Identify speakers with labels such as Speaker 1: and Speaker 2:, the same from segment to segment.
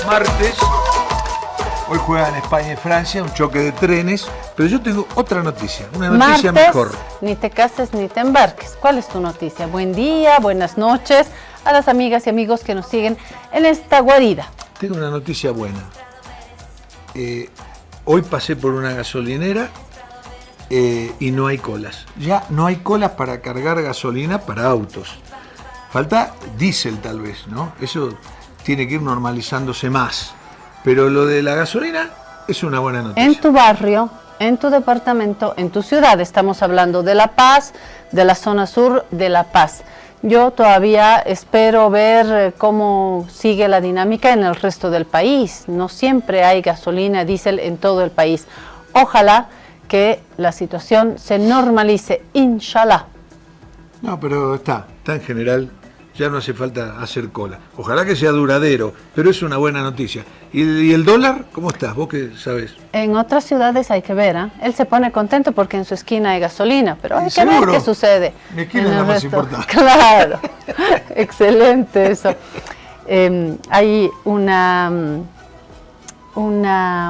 Speaker 1: Martes, hoy juegan España y Francia, un choque de trenes, pero yo tengo otra noticia, una noticia
Speaker 2: Martes,
Speaker 1: mejor.
Speaker 2: Ni te cases ni te embarques. ¿Cuál es tu noticia? Buen día, buenas noches a las amigas y amigos que nos siguen en esta guarida.
Speaker 1: Tengo una noticia buena. Hoy pasé por una gasolinera y no hay colas. Ya no hay colas para cargar gasolina para autos. Falta diésel tal vez, ¿no? Eso tiene que ir normalizándose más. Pero lo de la gasolina es una buena noticia.
Speaker 2: En tu barrio, en tu departamento, en tu ciudad, estamos hablando de La Paz, de la zona sur de La Paz. Yo todavía espero ver cómo sigue la dinámica en el resto del país. No siempre hay gasolina, diésel en todo el país. Ojalá que la situación se normalice, inshallah.
Speaker 1: No, pero está en general. Ya no hace falta hacer cola. Ojalá que sea duradero, pero es una buena noticia. ¿Y el dólar? ¿Cómo estás? ¿Vos qué sabés?
Speaker 2: En otras ciudades hay que ver, ¿eh? Él se pone contento porque en su esquina hay gasolina, pero hay que
Speaker 1: ¿Seguro?
Speaker 2: ver qué sucede.
Speaker 1: Mi esquina es la más importante.
Speaker 2: Claro, excelente eso. Hay una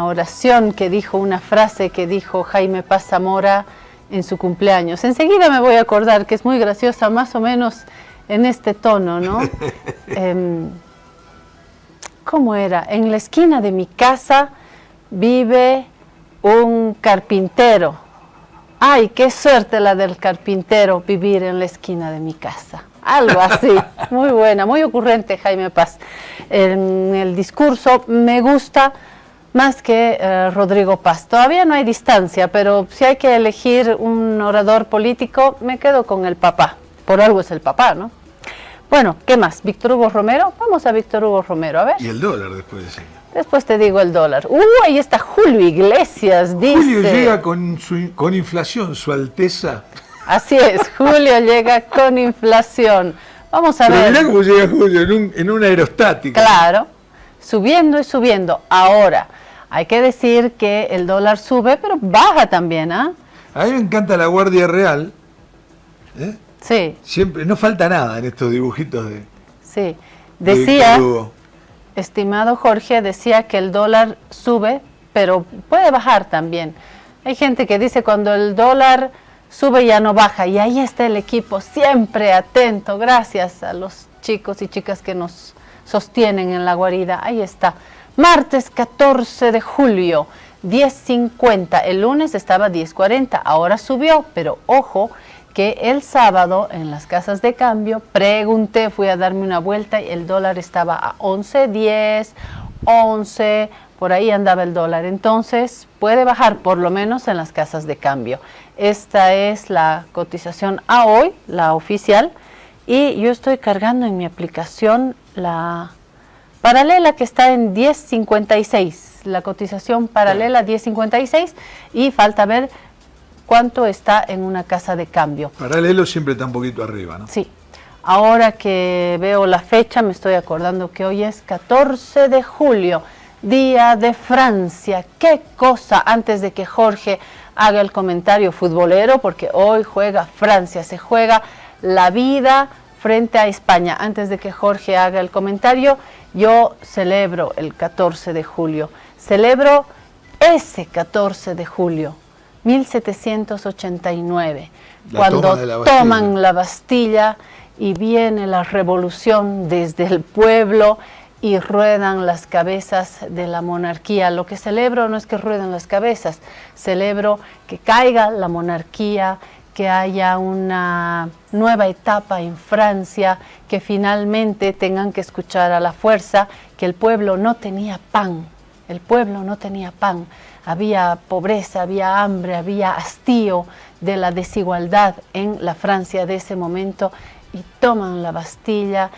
Speaker 2: oración que dijo, una frase que dijo Jaime Paz Zamora en su cumpleaños. Enseguida me voy a acordar, que es muy graciosa, más o menos en este tono, ¿no? ¿Cómo era? En la esquina de mi casa vive un carpintero. ¡Ay, qué suerte la del carpintero, vivir en la esquina de mi casa! Algo así. Muy buena, muy ocurrente, Jaime Paz. En el discurso me gusta más que Rodrigo Paz. Todavía no hay distancia, pero si hay que elegir un orador político, me quedo con el papá. Por algo es el papá, ¿no? Bueno, ¿qué más? ¿Víctor Hugo Romero? Vamos a Víctor Hugo Romero, a ver.
Speaker 1: Y el dólar después de ese.
Speaker 2: Después te digo el dólar. Ahí está Julio Iglesias, dice.
Speaker 1: Julio llega con inflación, su alteza.
Speaker 2: Así es, Julio llega con inflación. Vamos a ver.
Speaker 1: Mirá cómo llega Julio, en una aerostática.
Speaker 2: Claro, subiendo y subiendo. Ahora, hay que decir que el dólar sube, pero baja también, ¿ah?
Speaker 1: A mí me encanta la Guardia Real.
Speaker 2: Sí.
Speaker 1: Siempre, no falta nada en estos dibujitos de...
Speaker 2: Sí, decía, estimado Jorge, decía que el dólar sube, pero puede bajar también. Hay gente que dice cuando el dólar sube ya no baja, y ahí está el equipo siempre atento, gracias a los chicos y chicas que nos sostienen en la guarida. Ahí está, martes 14 de julio, 10.50, el lunes estaba 10.40, ahora subió, pero ojo, que el sábado en las casas de cambio pregunté, fui a darme una vuelta y el dólar estaba a 11.10, 11, por ahí andaba el dólar. Entonces puede bajar por lo menos en las casas de cambio. Esta es la cotización a hoy, la oficial, y yo estoy cargando en mi aplicación la paralela que está en 10.56, la cotización paralela 10.56, y falta ver cuánto está en una casa de cambio.
Speaker 1: Paralelo siempre está un poquito arriba, ¿no?
Speaker 2: Sí. Ahora que veo la fecha, me estoy acordando que hoy es 14 de julio, Día de Francia. ¡Qué cosa! Antes de que Jorge haga el comentario futbolero, porque hoy juega Francia, se juega la vida frente a España. Antes de que Jorge haga el comentario, yo celebro el 14 de julio. Celebro ese 14 de julio. 1789, cuando toman la Bastilla y viene la revolución desde el pueblo y ruedan las cabezas de la monarquía. Lo que celebro no es que rueden las cabezas, celebro que caiga la monarquía, que haya una nueva etapa en Francia, que finalmente tengan que escuchar a la fuerza que el pueblo no tenía pan, el pueblo no tenía pan, había pobreza, había hambre, había hastío de la desigualdad en la Francia de ese momento, y toman la Bastilla,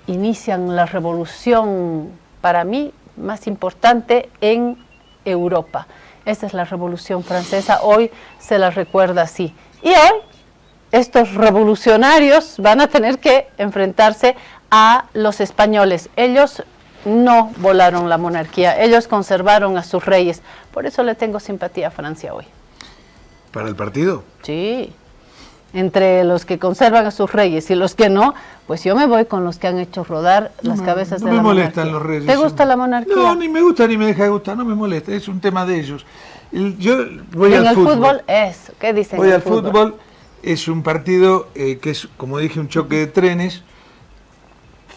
Speaker 2: inician la revolución, para mí, más importante en Europa. Esa es la Revolución Francesa, hoy se la recuerda así. Y hoy estos revolucionarios van a tener que enfrentarse a los españoles. Ellos no volaron la monarquía, ellos conservaron a sus reyes. Por eso le tengo simpatía a Francia hoy.
Speaker 1: ¿Para el partido?
Speaker 2: Sí. Entre los que conservan a sus reyes y los que no, pues yo me voy con los que han hecho rodar las cabezas de la monarquía.
Speaker 1: No me molestan los reyes.
Speaker 2: ¿Te gusta la monarquía?
Speaker 1: No, ni me gusta ni me deja de gustar, no me molesta, es un tema de ellos. Yo voy
Speaker 2: al
Speaker 1: fútbol.
Speaker 2: Fútbol es, ¿qué dicen?
Speaker 1: Voy al fútbol, es un partido que es, como dije, un choque de trenes.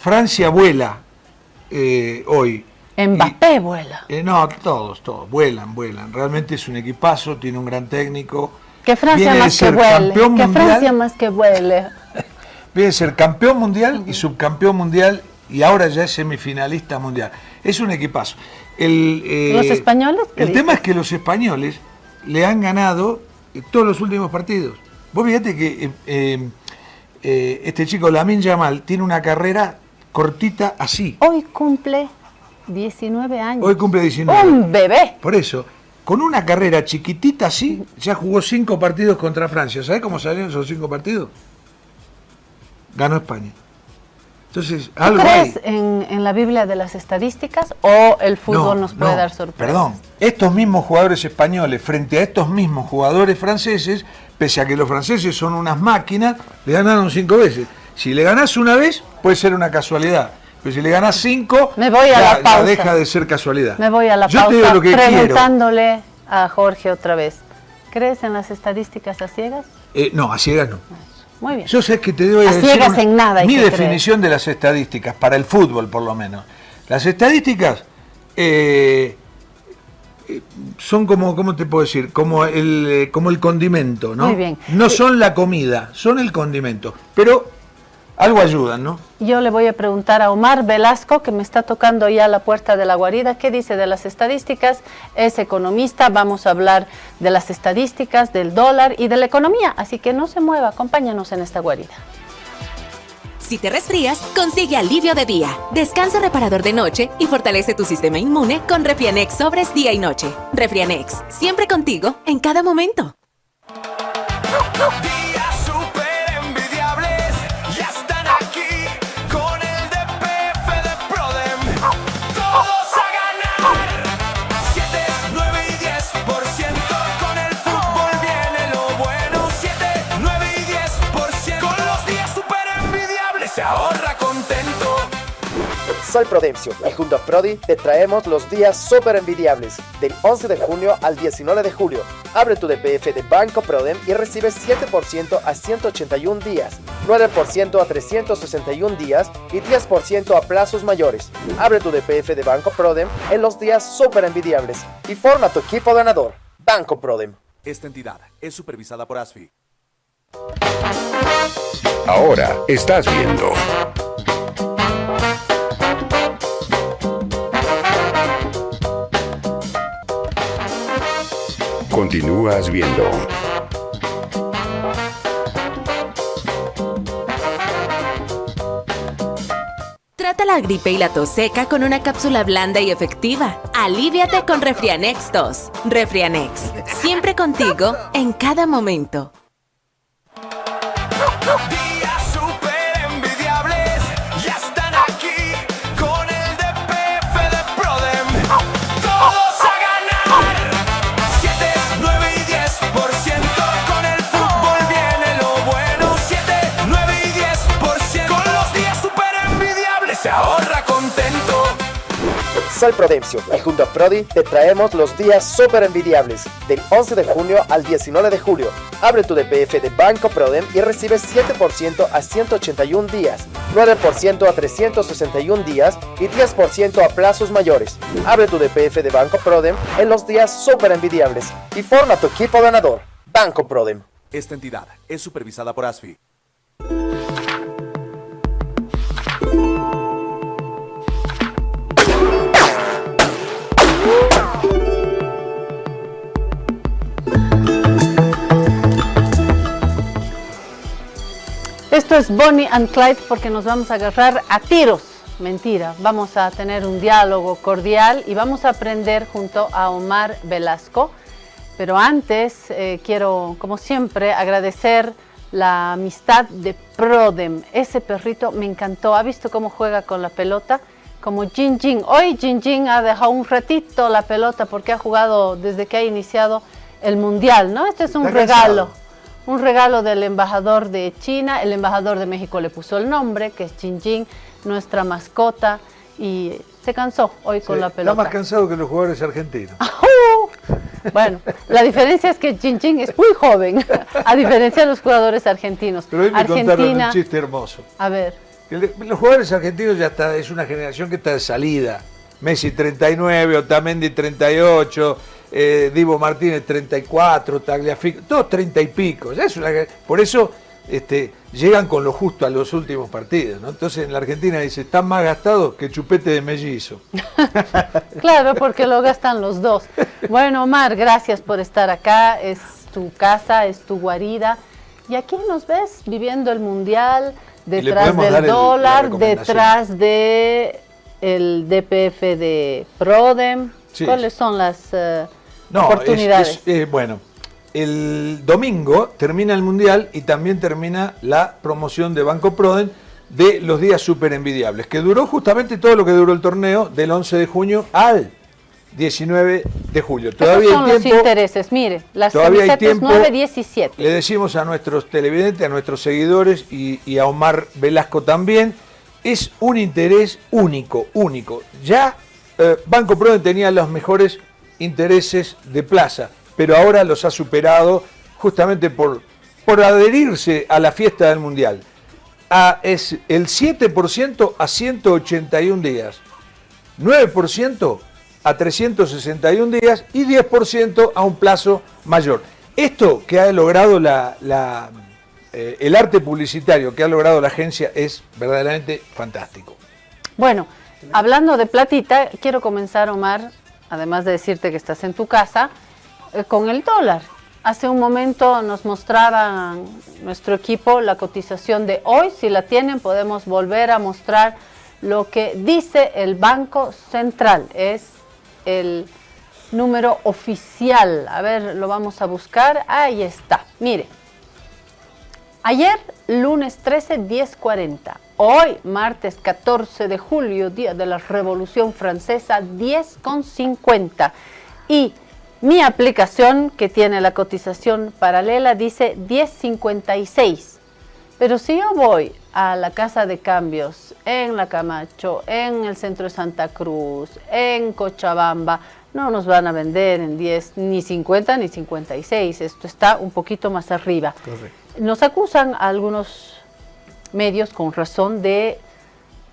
Speaker 1: Francia vuela hoy.
Speaker 2: Mbappé vuela.
Speaker 1: No, todos vuelan. Realmente es un equipazo, tiene un gran técnico.
Speaker 2: Que Francia más que vuele, que Francia más que vuele.
Speaker 1: Viene a ser campeón mundial y subcampeón mundial y ahora ya es semifinalista mundial. Es un equipazo.
Speaker 2: ¿Los españoles?
Speaker 1: El tema es que los españoles le han ganado todos los últimos partidos. Vos fíjate que este chico Lamine Yamal tiene una carrera cortita así.
Speaker 2: Hoy cumple 19 años.
Speaker 1: Hoy cumple 19.
Speaker 2: Un bebé.
Speaker 1: Por eso, con una carrera chiquitita así, ya jugó 5 partidos contra Francia. ¿Sabés cómo salieron esos 5 partidos? Ganó España. Entonces,
Speaker 2: ¿Tú crees en la Biblia de las estadísticas o el fútbol nos puede dar sorpresas?
Speaker 1: Perdón, estos mismos jugadores españoles frente a estos mismos jugadores franceses, pese a que los franceses son unas máquinas, le ganaron 5 veces. Si le ganás una vez, puede ser una casualidad. Pero si le ganás 5, ya deja de ser casualidad.
Speaker 2: Me voy a la pausa.
Speaker 1: Yo te digo lo que
Speaker 2: preguntándole a Jorge otra vez. ¿Crees en las estadísticas a ciegas?
Speaker 1: No, a ciegas no.
Speaker 2: Muy bien.
Speaker 1: Yo sé que te doy a decir
Speaker 2: en nada
Speaker 1: mi definición de las estadísticas, para el fútbol por lo menos. Las estadísticas son como, ¿cómo te puedo decir? Como el condimento, ¿no?
Speaker 2: Muy bien.
Speaker 1: No son la comida, son el condimento. Pero algo ayudan, ¿no?
Speaker 2: Yo le voy a preguntar a Omar Velasco, que me está tocando ya la puerta de la guarida, ¿qué dice de las estadísticas? Es economista, vamos a hablar de las estadísticas, del dólar y de la economía, así que no se mueva, acompáñanos en esta guarida.
Speaker 3: Si te resfrías, consigue alivio de día, descanso reparador de noche y fortalece tu sistema inmune con Refrianex Sobres día y noche. Refrianex, siempre contigo, en cada momento.
Speaker 4: Soy Prudencio y junto a Prodi te traemos los días súper envidiables del 11 de junio al 19 de julio. Abre tu DPF de Banco Prodem y recibes 7% a 181 días, 9% a 361 días y 10% a plazos mayores. Abre tu DPF de Banco Prodem en los días súper envidiables y forma tu equipo ganador. Banco Prodem.
Speaker 5: Esta entidad es supervisada por ASFI.
Speaker 6: Ahora estás viendo Continúas viendo
Speaker 3: Trata la gripe y la tos seca con una cápsula blanda y efectiva. Alíviate con Refrianex Tos. Refrianex, siempre contigo, en cada momento.
Speaker 4: Soy Prudencio y junto a Prodi te traemos los días súper envidiables del 11 de junio al 19 de julio. Abre tu DPF de Banco Prodem y recibe 7% a 181 días, 9% a 361 días y 10% a plazos mayores. Abre tu DPF de Banco Prodem en los días súper envidiables y forma tu equipo ganador. Banco Prodem.
Speaker 5: Esta entidad es supervisada por ASFI.
Speaker 2: Esto es Bonnie and Clyde porque nos vamos a agarrar a tiros. Mentira, vamos a tener un diálogo cordial y vamos a aprender junto a Omar Velasco. Pero antes quiero, como siempre, agradecer la amistad de Prodem. Ese perrito me encantó. ¿Ha visto cómo juega con la pelota? Como Jin Jin. Hoy Jin Jin ha dejado un ratito la pelota porque ha jugado desde que ha iniciado el Mundial, ¿no? Este es un regalo. Un regalo del embajador de China. El embajador de México le puso el nombre, que es Jin Jin, nuestra mascota, y se cansó hoy con la pelota.
Speaker 1: Está más cansado que los jugadores argentinos.
Speaker 2: Bueno, la diferencia es que Jin Jin es muy joven, a diferencia de los jugadores argentinos.
Speaker 1: Pero hoy me contaron un chiste hermoso.
Speaker 2: A ver.
Speaker 1: Los jugadores argentinos ya está, es una generación que está de salida. Messi 39, Otamendi 38, Divo Martínez 34, Tagliafico, todos 30 y pico. Por eso llegan con lo justo a los últimos partidos, ¿no? Entonces en la Argentina dice, están más gastados que chupete de mellizo.
Speaker 2: Claro, porque lo gastan los dos. Bueno, Omar, gracias por estar acá. Es tu casa, es tu guarida. Y aquí nos ves viviendo el Mundial, detrás del dólar, detrás de el DPF de Prodem. Sí. ¿Cuáles son las oportunidades?
Speaker 1: Bueno, el domingo termina el Mundial y también termina la promoción de Banco Prodem de los días súper envidiables, que duró justamente todo lo que duró el torneo del 11 de junio al 19 de julio.
Speaker 2: Todavía son los intereses, mire, las camisetas 9-17.
Speaker 1: Le decimos a nuestros televidentes, a nuestros seguidores y a Omar Velasco también, es un interés único. Ya Banco Prodem tenía los mejores intereses de plaza, pero ahora los ha superado justamente por adherirse a la fiesta del Mundial. Es el 7% a 181 días, 9% a 361 días y 10% a un plazo mayor. Esto que ha logrado el arte publicitario que ha logrado la agencia es verdaderamente fantástico.
Speaker 2: Bueno, hablando de platita, quiero comenzar, Omar, además de decirte que estás en tu casa, con el dólar. Hace un momento nos mostraba nuestro equipo la cotización de hoy. Si la tienen, podemos volver a mostrar lo que dice el Banco Central. Es el número oficial. A ver, lo vamos a buscar. Ahí está. Mire. Ayer, lunes 13, 10:40. Hoy, martes 14 de julio, día de la Revolución Francesa, 10:50. Y mi aplicación, que tiene la cotización paralela, dice 10:56. Pero si yo voy a la casa de cambios en La Camacho, en el centro de Santa Cruz, en Cochabamba, no nos van a vender en 10, ni 50 ni 56. Esto está un poquito más arriba. Correcto. Nos acusan a algunos medios, con razón, de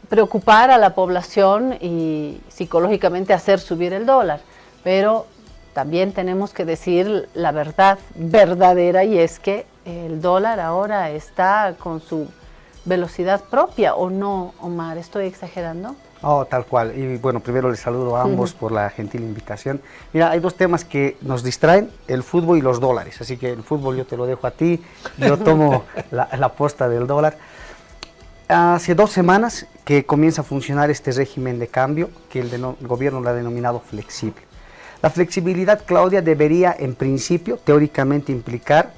Speaker 2: preocupar a la población y psicológicamente hacer subir el dólar. Pero también tenemos que decir la verdad verdadera, y es que el dólar ahora está con su velocidad propia, ¿o no, Omar? ¿Estoy exagerando?
Speaker 7: Oh, tal cual. Y bueno, primero les saludo a ambos por la gentil invitación. Mira, hay dos temas que nos distraen, el fútbol y los dólares. Así que el fútbol yo te lo dejo a ti, yo tomo la aposta del dólar. Hace 2 semanas que comienza a funcionar este régimen de cambio que el gobierno lo ha denominado flexible. La flexibilidad, Claudia, debería en principio, teóricamente, implicar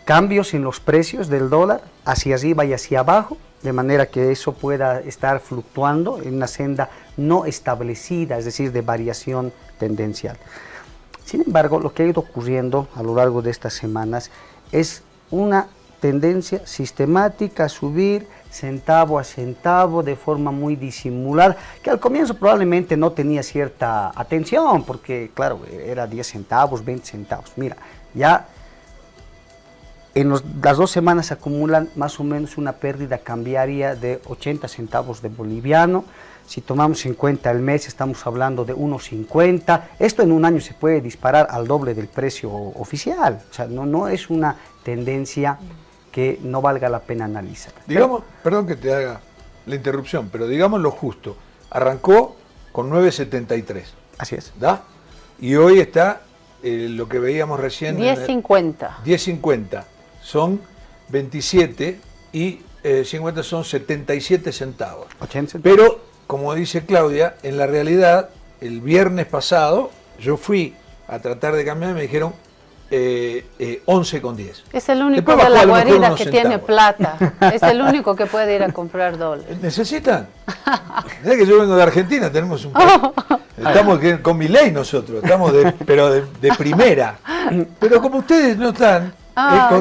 Speaker 7: cambios en los precios del dólar hacia arriba y hacia abajo, de manera que eso pueda estar fluctuando en una senda no establecida, es decir, de variación tendencial. Sin embargo, lo que ha ido ocurriendo a lo largo de estas semanas es una tendencia sistemática a subir centavo a centavo de forma muy disimulada, que al comienzo probablemente no tenía cierta atención, porque claro, era 10 centavos, 20 centavos. Mira, ya las 2 semanas acumulan más o menos una pérdida cambiaria de 80 centavos de boliviano. Si tomamos en cuenta el mes, estamos hablando de 1.50. Esto en un año se puede disparar al doble del precio oficial. O sea, no es una tendencia que no valga la pena analizar.
Speaker 1: Digamos, perdón que te haga la interrupción, pero digamos lo justo. Arrancó con 9.73.
Speaker 7: Así es.
Speaker 1: ¿Da? Y hoy está lo que veíamos recién.
Speaker 2: 10.50.
Speaker 1: 10.50. Son 27 y 50 son 77 centavos.
Speaker 7: 80 centavos.
Speaker 1: Pero, como dice Claudia, en la realidad, el viernes pasado yo fui a tratar de cambiar y me dijeron 11,10.
Speaker 2: Es el único
Speaker 1: Después
Speaker 2: de
Speaker 1: bajó
Speaker 2: la
Speaker 1: a lo mejor
Speaker 2: guarida
Speaker 1: unos
Speaker 2: que
Speaker 1: centavos.
Speaker 2: tiene plata. Es el único que puede ir a comprar dólares.
Speaker 1: ¿Necesitan? Es que yo vengo de Argentina, tenemos un... Estamos con Milei nosotros, estamos pero de primera. Pero como ustedes no están...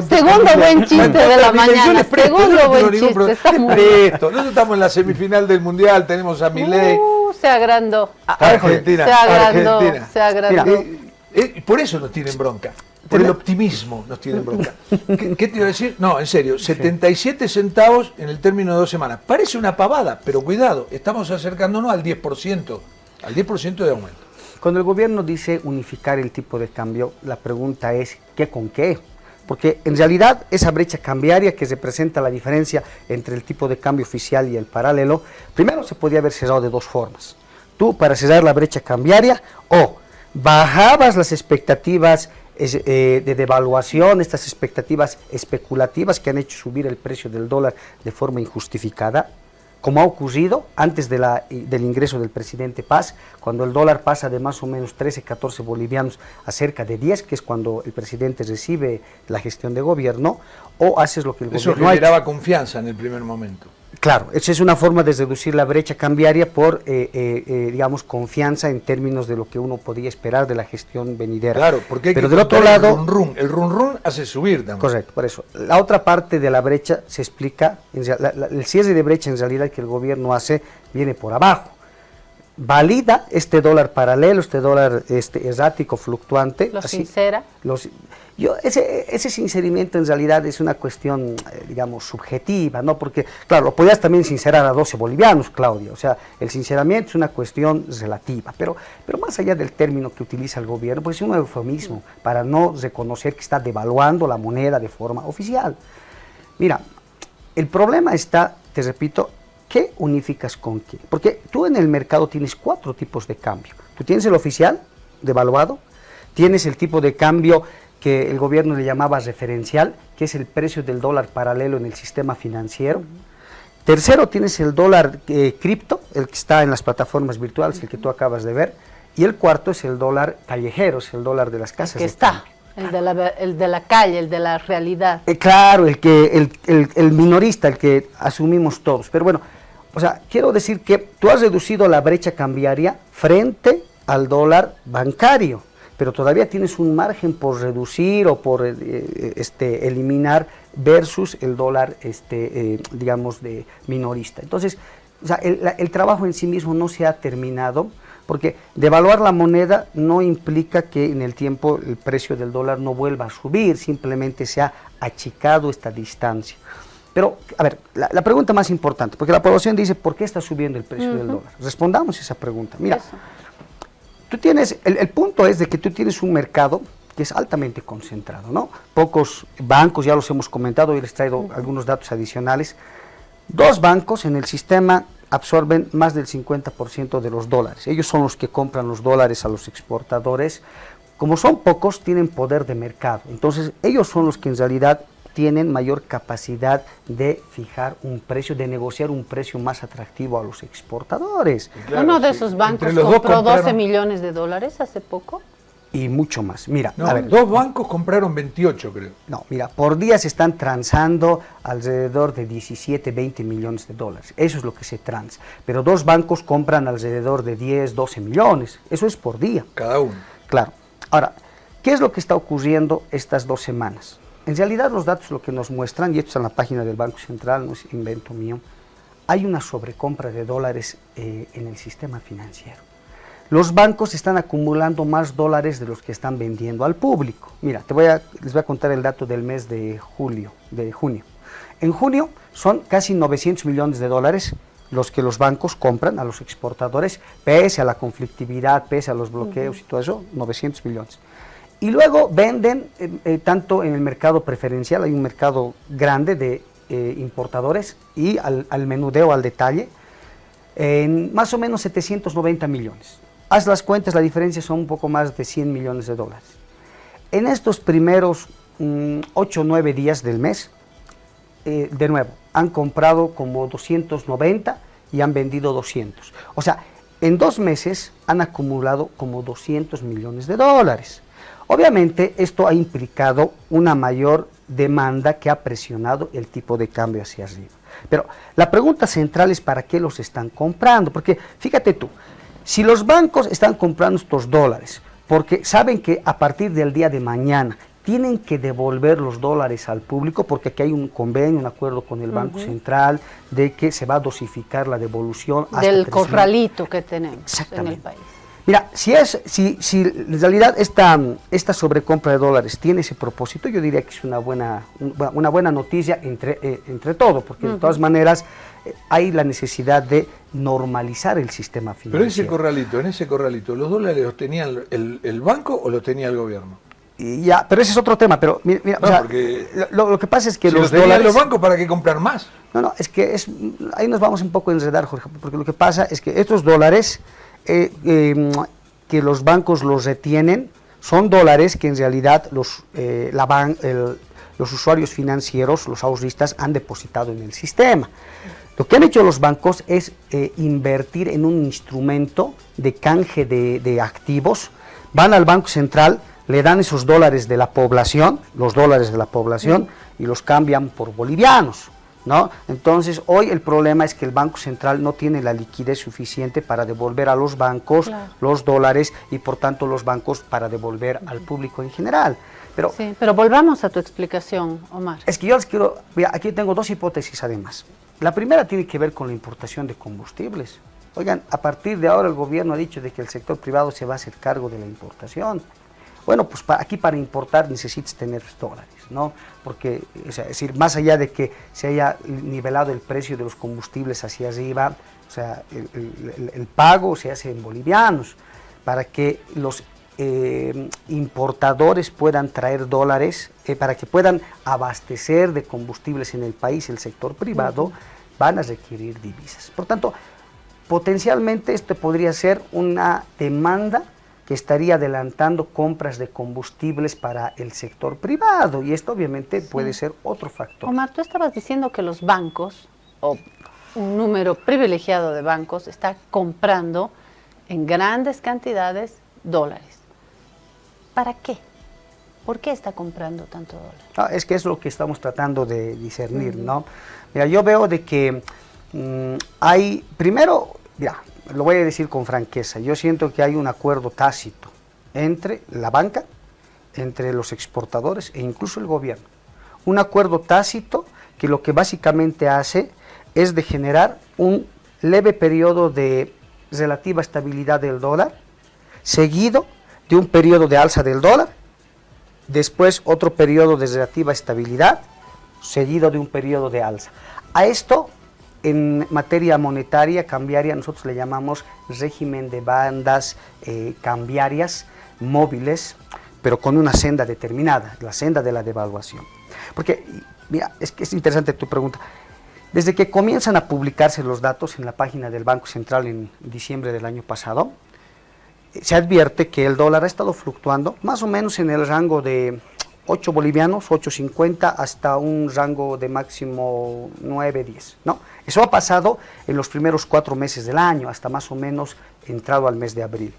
Speaker 2: segundo buen chiste de la mañana.
Speaker 1: Yo les presto, yo
Speaker 2: Segundo
Speaker 1: no tengo
Speaker 2: buen
Speaker 1: ningún
Speaker 2: chiste.
Speaker 1: problema.
Speaker 2: Está
Speaker 1: Les
Speaker 2: muy
Speaker 1: presto. Nosotros estamos en la semifinal del Mundial, tenemos a Milei.
Speaker 2: Se agrandó.
Speaker 1: Argentina.
Speaker 2: Se agrandó.
Speaker 1: Argentina.
Speaker 2: Se agrandó.
Speaker 1: Por eso nos tienen bronca. Por el optimismo nos tienen bronca. ¿Qué te iba a decir? No, en serio, 77 centavos en el término de 2 semanas. Parece una pavada, pero cuidado, estamos acercándonos al 10%, al 10% de aumento.
Speaker 7: Cuando el gobierno dice unificar el tipo de cambio, la pregunta es ¿qué con qué? Porque en realidad esa brecha cambiaria que representa la diferencia entre el tipo de cambio oficial y el paralelo, primero se podía haber cerrado de 2 formas. Tú, para cerrar la brecha cambiaria, o bajabas las expectativas de devaluación, estas expectativas especulativas que han hecho subir el precio del dólar de forma injustificada, como ha ocurrido antes del ingreso del presidente Paz, cuando el dólar pasa de más o menos 13, 14 bolivianos a cerca de 10, que es cuando el presidente recibe la gestión de gobierno, o haces lo que el
Speaker 1: Eso
Speaker 7: gobierno ha hecho.
Speaker 1: generaba confianza en el primer momento.
Speaker 7: Claro, esa es una forma de reducir la brecha cambiaria por, digamos, confianza en términos de lo que uno podía esperar de la gestión venidera.
Speaker 1: Claro, porque hay
Speaker 7: Pero
Speaker 1: que
Speaker 7: del otro
Speaker 1: contar
Speaker 7: lado,
Speaker 1: el run run hace subir también.
Speaker 7: correcto, por eso. La otra parte de la brecha se explica, el cierre de brecha en realidad que el gobierno hace viene por abajo. Valida este dólar paralelo, este dólar errático, fluctuante.
Speaker 2: Lo sincera.
Speaker 7: Ese sinceramiento en realidad es una cuestión, digamos, subjetiva, ¿no? Porque, claro, lo podías también sincerar a 12 bolivianos, Claudia. O sea, el sinceramiento es una cuestión relativa. Pero más allá del término que utiliza el gobierno, pues es un eufemismo para no reconocer que está devaluando la moneda de forma oficial. Mira, el problema está, te repito, ¿qué unificas con qué? Porque tú en el mercado tienes 4 tipos de cambio. Tú tienes el oficial, devaluado, tienes el tipo de cambio que el gobierno le llamaba referencial, que es el precio del dólar paralelo en el sistema financiero. Tercero, tienes el dólar cripto, el que está en las plataformas virtuales, el que tú acabas de ver. Y el cuarto es el dólar callejero, es el dólar de las casas
Speaker 2: Que
Speaker 7: de
Speaker 2: está.
Speaker 7: cambio.
Speaker 2: El de la calle, el de la realidad.
Speaker 7: Claro, el minorista, el que asumimos todos. Pero bueno, o sea, quiero decir que tú has reducido la brecha cambiaria frente al dólar bancario, pero todavía tienes un margen por reducir o por eliminar versus el dólar, digamos, de minorista. Entonces, o sea, el trabajo en sí mismo no se ha terminado, porque devaluar la moneda no implica que en el tiempo el precio del dólar no vuelva a subir, simplemente se ha achicado esta distancia. Pero, a ver, la pregunta más importante, porque la población dice, ¿por qué está subiendo el precio del dólar? Respondamos esa pregunta. Mira, tú tienes, el punto es de que tú tienes un mercado que es altamente concentrado, ¿no? Pocos bancos, ya los hemos comentado, y les traigo algunos datos adicionales. 2 bancos en el sistema absorben más del 50% de los dólares. Ellos son los que compran los dólares a los exportadores. Como son pocos, tienen poder de mercado. Entonces, ellos son los que en realidad tienen mayor capacidad de fijar un precio, de negociar un precio más atractivo a los exportadores.
Speaker 1: Claro,
Speaker 2: Uno de
Speaker 1: sí.
Speaker 2: esos bancos
Speaker 1: Entre los dos
Speaker 2: compró 12
Speaker 1: compraron-
Speaker 2: millones de dólares hace poco.
Speaker 7: Y mucho más. Mira,
Speaker 1: No,
Speaker 7: a ver,
Speaker 1: 2 bancos compraron 28, creo.
Speaker 7: no, mira, por día se están transando alrededor de 17, 20 millones de dólares. Eso es lo que se transa. Pero 2 bancos compran alrededor de 10, 12 millones. Eso es por día.
Speaker 1: Cada uno.
Speaker 7: Claro. Ahora, ¿qué es lo que está ocurriendo estas 2 semanas? En realidad los datos lo que nos muestran, y esto está en la página del Banco Central, no es invento mío, hay una sobrecompra de dólares en el sistema financiero. los bancos están acumulando más dólares de los que están vendiendo al público. Mira, les voy a contar el dato del mes de junio. En junio son casi 900 millones de dólares los que los bancos compran a los exportadores, pese a la conflictividad, pese a los bloqueos y todo eso, 900 millones. Y luego venden tanto en el mercado preferencial, hay un mercado grande de importadores, y al menudeo, al detalle, en más o menos 790 millones. Haz las cuentas, la diferencia son un poco más de 100 millones de dólares. En estos primeros 8 o 9 días del mes, de nuevo, han comprado como 290 y han vendido 200. O sea, en 2 meses han acumulado como 200 millones de dólares. Obviamente, esto ha implicado una mayor demanda que ha presionado el tipo de cambio hacia arriba. Pero la pregunta central es ¿para qué los están comprando? Porque fíjate tú, si los bancos están comprando estos dólares porque saben que a partir del día de mañana tienen que devolver los dólares al público, porque aquí hay un convenio, un acuerdo con el Banco Central de que se va a dosificar la devolución hasta
Speaker 2: del
Speaker 7: 3,000.
Speaker 2: Corralito que tenemos en el país.
Speaker 7: Mira, si en realidad esta sobrecompra de dólares tiene ese propósito, yo diría que es una buena noticia entre todo, porque de todas maneras hay la necesidad de normalizar el sistema financiero.
Speaker 1: Pero en ese corralito, ¿los dólares los tenía el banco o los tenía el gobierno?
Speaker 7: Y ya, pero ese es otro tema, pero mira,
Speaker 1: no,
Speaker 7: o sea,
Speaker 1: porque
Speaker 7: lo que pasa es que
Speaker 1: si
Speaker 7: los
Speaker 1: tenían
Speaker 7: dólares...
Speaker 1: los bancos, ¿para qué comprar más?
Speaker 7: No, es que ahí nos vamos un poco a enredar, Jorge, porque lo que pasa es que estos dólares que los bancos los retienen son dólares que en realidad los usuarios financieros, los ahorristas, han depositado en el sistema. Lo que han hecho los bancos es invertir en un instrumento de canje de activos. Van al Banco Central, le dan esos dólares de la población, y los cambian por bolivianos, ¿no? Entonces, hoy el problema es que el Banco Central no tiene la liquidez suficiente para devolver a los bancos los dólares, y por tanto los bancos para devolver al público en general.
Speaker 2: Pero volvamos a tu explicación, Omar.
Speaker 7: Es que yo les quiero, mira, aquí tengo 2 hipótesis además. La primera tiene que ver con la importación de combustibles. Oigan, a partir de ahora el gobierno ha dicho de que el sector privado se va a hacer cargo de la importación. Bueno, pues aquí para importar necesitas tener dólares, ¿no? Porque, es decir, más allá de que se haya nivelado el precio de los combustibles hacia arriba, o sea, el pago se hace en bolivianos, para que los importadores puedan traer dólares, para que puedan abastecer de combustibles en el país, el sector privado, van a requerir divisas. Por tanto, potencialmente esto podría ser una demanda que estaría adelantando compras de combustibles para el sector privado, y esto obviamente puede ser otro factor.
Speaker 2: Omar, tú estabas diciendo que los bancos, o un número privilegiado de bancos, está comprando en grandes cantidades dólares. ¿Para qué? ¿Por qué está comprando tanto dólar?
Speaker 7: Es que es lo que estamos tratando de discernir, ¿no? Mira, yo veo de que hay, primero, mira, lo voy a decir con franqueza, yo siento que hay un acuerdo tácito entre la banca, entre los exportadores e incluso el gobierno. Un acuerdo tácito que lo que básicamente hace es de generar un leve periodo de relativa estabilidad del dólar, seguido de un periodo de alza del dólar, después otro periodo de relativa estabilidad, seguido de un periodo de alza. A esto, en materia monetaria, cambiaria, nosotros le llamamos régimen de bandas cambiarias móviles, pero con una senda determinada, la senda de la devaluación. Porque, mira, es que es interesante tu pregunta. Desde que comienzan a publicarse los datos en la página del Banco Central en diciembre del año pasado, se advierte que el dólar ha estado fluctuando más o menos en el rango de 8 bolivianos, 8.50, hasta un rango de máximo 9.10, ¿no? Eso ha pasado en los primeros 4 meses del año, hasta más o menos entrado al mes de abril.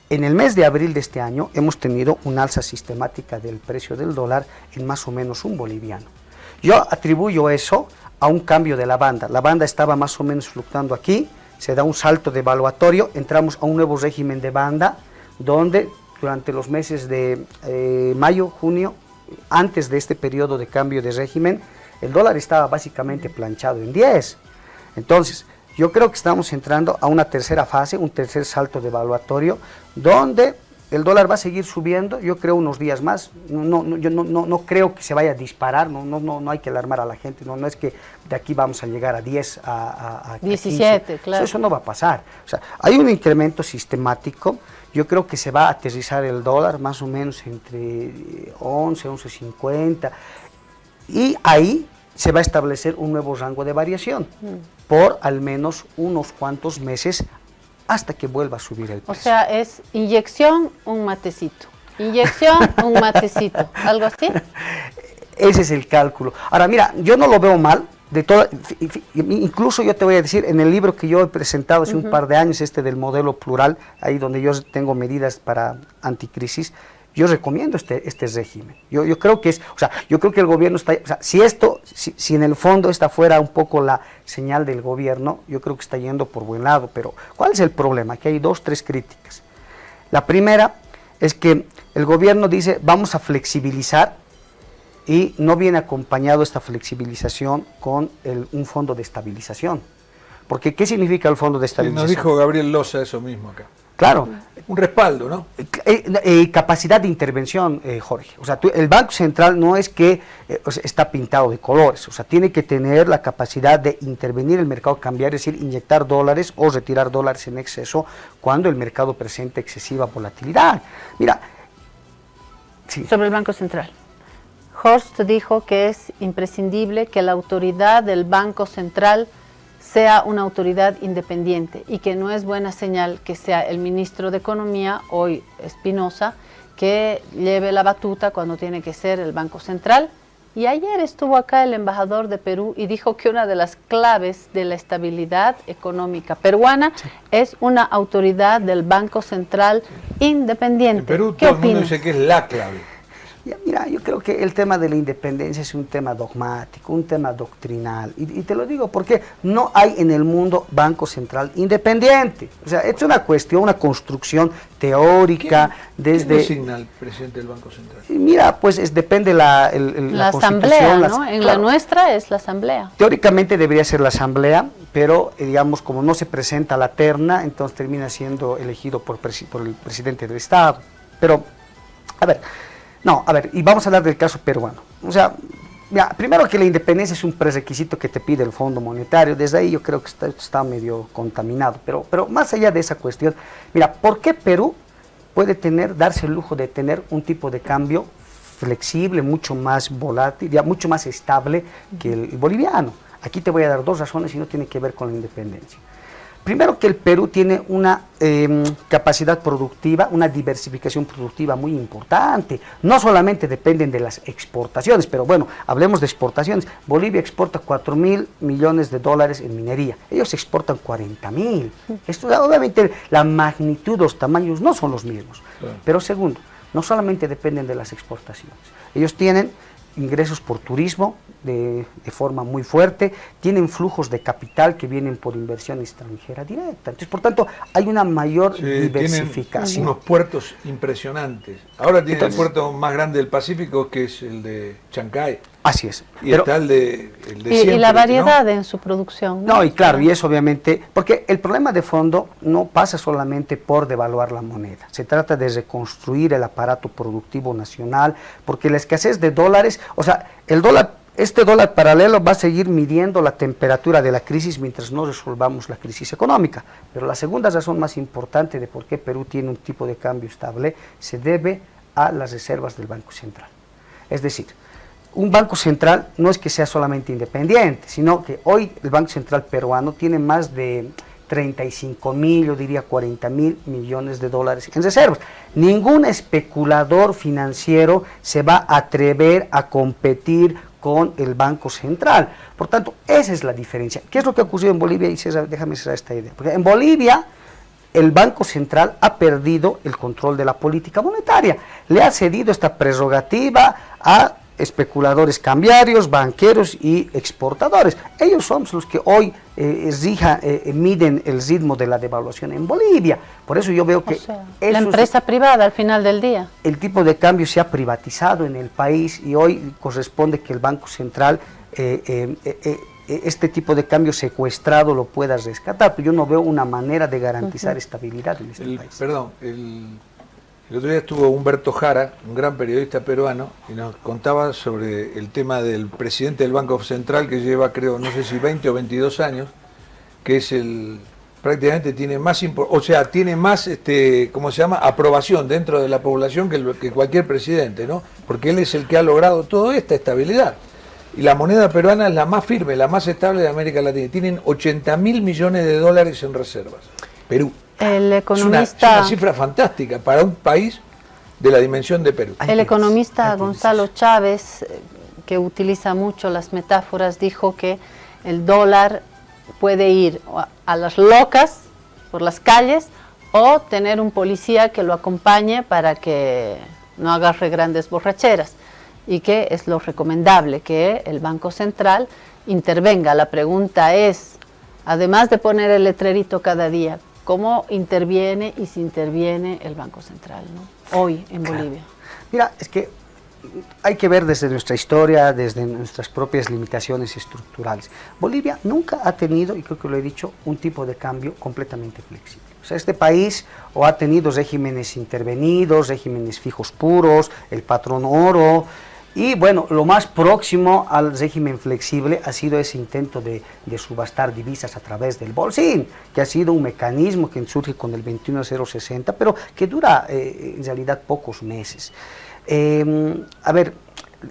Speaker 7: En el mes de abril de este año hemos tenido una alza sistemática del precio del dólar en más o menos 1 boliviano. Yo atribuyo eso a un cambio de la banda. La banda estaba más o menos fluctuando aquí, se da un salto devaluatorio, entramos a un nuevo régimen de banda, donde durante los meses de mayo, junio, antes de este periodo de cambio de régimen, el dólar estaba básicamente planchado en 10. Entonces, Yo creo que estamos entrando a una tercera fase, un tercer salto devaluatorio, donde el dólar va a seguir subiendo, yo creo unos días más. Yo no creo que se vaya a disparar, no hay que alarmar a la gente, no es que de aquí vamos a llegar a 10, a
Speaker 2: 17,
Speaker 7: 15.
Speaker 2: claro.
Speaker 7: Eso no va a pasar. O sea, hay un incremento sistemático. Yo creo que se va a aterrizar el dólar más o menos entre 11, 11.50, y ahí se va a establecer un nuevo rango de variación por al menos unos cuantos meses hasta que vuelva a subir el precio.
Speaker 2: O sea, es inyección, un matecito. Inyección, un matecito. ¿Algo así?
Speaker 7: Ese es el cálculo. Ahora, mira, yo no lo veo mal. Incluso yo te voy a decir, en el libro que yo he presentado hace un par de años, del modelo plural, ahí donde yo tengo medidas para anticrisis, yo recomiendo este régimen. Yo creo que yo creo que el gobierno está, si en el fondo esta fuera un poco la señal del gobierno, yo creo que está yendo por buen lado. Pero ¿cuál es el problema? Aquí hay 2, 3 críticas. La primera es que el gobierno dice, vamos a flexibilizar, y no viene acompañado esta flexibilización con un fondo de estabilización. Porque, ¿qué significa el fondo de estabilización?
Speaker 1: Sí, nos dijo Gabriel Loza eso mismo acá.
Speaker 7: Claro.
Speaker 1: Un respaldo, ¿no?
Speaker 7: Capacidad de intervención, Jorge. O sea, el Banco Central no es que está pintado de colores, o sea, tiene que tener la capacidad de intervenir el mercado cambiario, es decir, inyectar dólares o retirar dólares en exceso cuando el mercado presenta excesiva volatilidad. Mira, sí.
Speaker 2: Sobre el Banco Central. Horst dijo que es imprescindible que la autoridad del Banco Central sea una autoridad independiente y que no es buena señal que sea el ministro de Economía, hoy Espinosa, que lleve la batuta cuando tiene que ser el Banco Central. Y ayer estuvo acá el embajador de Perú y dijo que una de las claves de la estabilidad económica peruana es una autoridad del Banco Central independiente.
Speaker 1: En Perú
Speaker 2: ¿Qué
Speaker 1: todo el mundo
Speaker 2: opinas?
Speaker 1: dice que es la clave.
Speaker 7: Mira, yo creo que el tema de la independencia es un tema dogmático, un tema doctrinal, y te lo digo porque no hay en el mundo Banco Central independiente. O sea, es una cuestión, una construcción teórica. ¿Quién
Speaker 1: designa al presidente del Banco Central?
Speaker 7: Mira, pues depende la
Speaker 2: asamblea, ¿no? En la nuestra es la asamblea.
Speaker 7: Teóricamente debería ser la asamblea, pero digamos, como no se presenta la terna, entonces termina siendo elegido por el presidente del Estado. Pero, y vamos a hablar del caso peruano. O sea, mira, primero que la independencia es un prerequisito que te pide el Fondo Monetario. Desde ahí yo creo que está medio contaminado. Pero más allá de esa cuestión, mira, ¿por qué Perú puede darse el lujo de tener un tipo de cambio flexible, mucho más volátil, mucho más estable que el boliviano? Aquí te voy a dar 2 razones y no tiene que ver con la independencia. Primero, que el Perú tiene una capacidad productiva, una diversificación productiva muy importante. No solamente dependen de las exportaciones, pero bueno, hablemos de exportaciones. Bolivia exporta 4.000 millones de dólares en minería. Ellos exportan 40.000. Esto, obviamente, la magnitud, los tamaños no son los mismos. Claro. Pero segundo, no solamente dependen de las exportaciones. Ellos tienen ingresos por turismo de forma muy fuerte, tienen flujos de capital que vienen por inversión extranjera directa. Entonces, por tanto, hay una mayor diversificación.
Speaker 1: Tienen unos puertos impresionantes. Ahora tienen el puerto más grande del Pacífico, que es el de Chancay.
Speaker 7: Así es.
Speaker 1: Y está el de
Speaker 2: siempre, y la variedad, ¿no?, en su producción.
Speaker 7: No, y claro, y eso obviamente, porque el problema de fondo no pasa solamente por devaluar la moneda, se trata de reconstruir el aparato productivo nacional, porque la escasez de dólares, o sea, este dólar paralelo va a seguir midiendo la temperatura de la crisis mientras no resolvamos la crisis económica. Pero la segunda razón más importante de por qué Perú tiene un tipo de cambio estable se debe a las reservas del Banco Central. Es decir, un Banco Central no es que sea solamente independiente, sino que hoy el Banco Central peruano tiene más de 35.000, yo diría 40.000 millones de dólares en reservas. Ningún especulador financiero se va a atrever a competir con el Banco Central. Por tanto, esa es la diferencia. ¿Qué es lo que ha ocurrido en Bolivia? Y César, déjame cerrar esta idea. Porque en Bolivia el Banco Central ha perdido el control de la política monetaria. Le ha cedido esta prerrogativa a especuladores cambiarios, banqueros y exportadores. Ellos son los que hoy miden el ritmo de la devaluación en Bolivia. Por eso yo veo que
Speaker 2: la empresa privada al final del día.
Speaker 7: El tipo de cambio se ha privatizado en el país y hoy corresponde que el Banco Central este tipo de cambio secuestrado lo pueda rescatar, pero yo no veo una manera de garantizar estabilidad en este país.
Speaker 1: Perdón, el otro día estuvo Humberto Jara, un gran periodista peruano, y nos contaba sobre el tema del presidente del Banco Central, que lleva, creo, no sé si 20 o 22 años, que es prácticamente tiene más, tiene más, ¿cómo se llama?, aprobación dentro de la población que cualquier presidente, ¿no? Porque él es el que ha logrado toda esta estabilidad. Y la moneda peruana es la más firme, la más estable de América Latina. Tienen 80.000 millones de dólares en reservas. Perú.
Speaker 2: El economista,
Speaker 1: es una cifra fantástica para un país de la dimensión de Perú.
Speaker 2: El economista Gonzalo Chávez, que utiliza mucho las metáforas, dijo que el dólar puede ir a las locas por las calles o tener un policía que lo acompañe para que no agarre grandes borracheras, y que es lo recomendable que el Banco Central intervenga. La pregunta es, además de poner el letrerito cada día, ¿cómo interviene y si interviene el Banco Central, ¿no?, hoy en Bolivia?
Speaker 7: Mira, es que hay que ver desde nuestra historia, desde nuestras propias limitaciones estructurales. Bolivia nunca ha tenido, y creo que lo he dicho, un tipo de cambio completamente flexible. O sea, este país o ha tenido regímenes intervenidos, regímenes fijos puros, el patrón oro, y bueno, lo más próximo al régimen flexible ha sido ese intento de subastar divisas a través del bolsín, que ha sido un mecanismo que surge con el 21060, pero que dura en realidad pocos meses. A ver,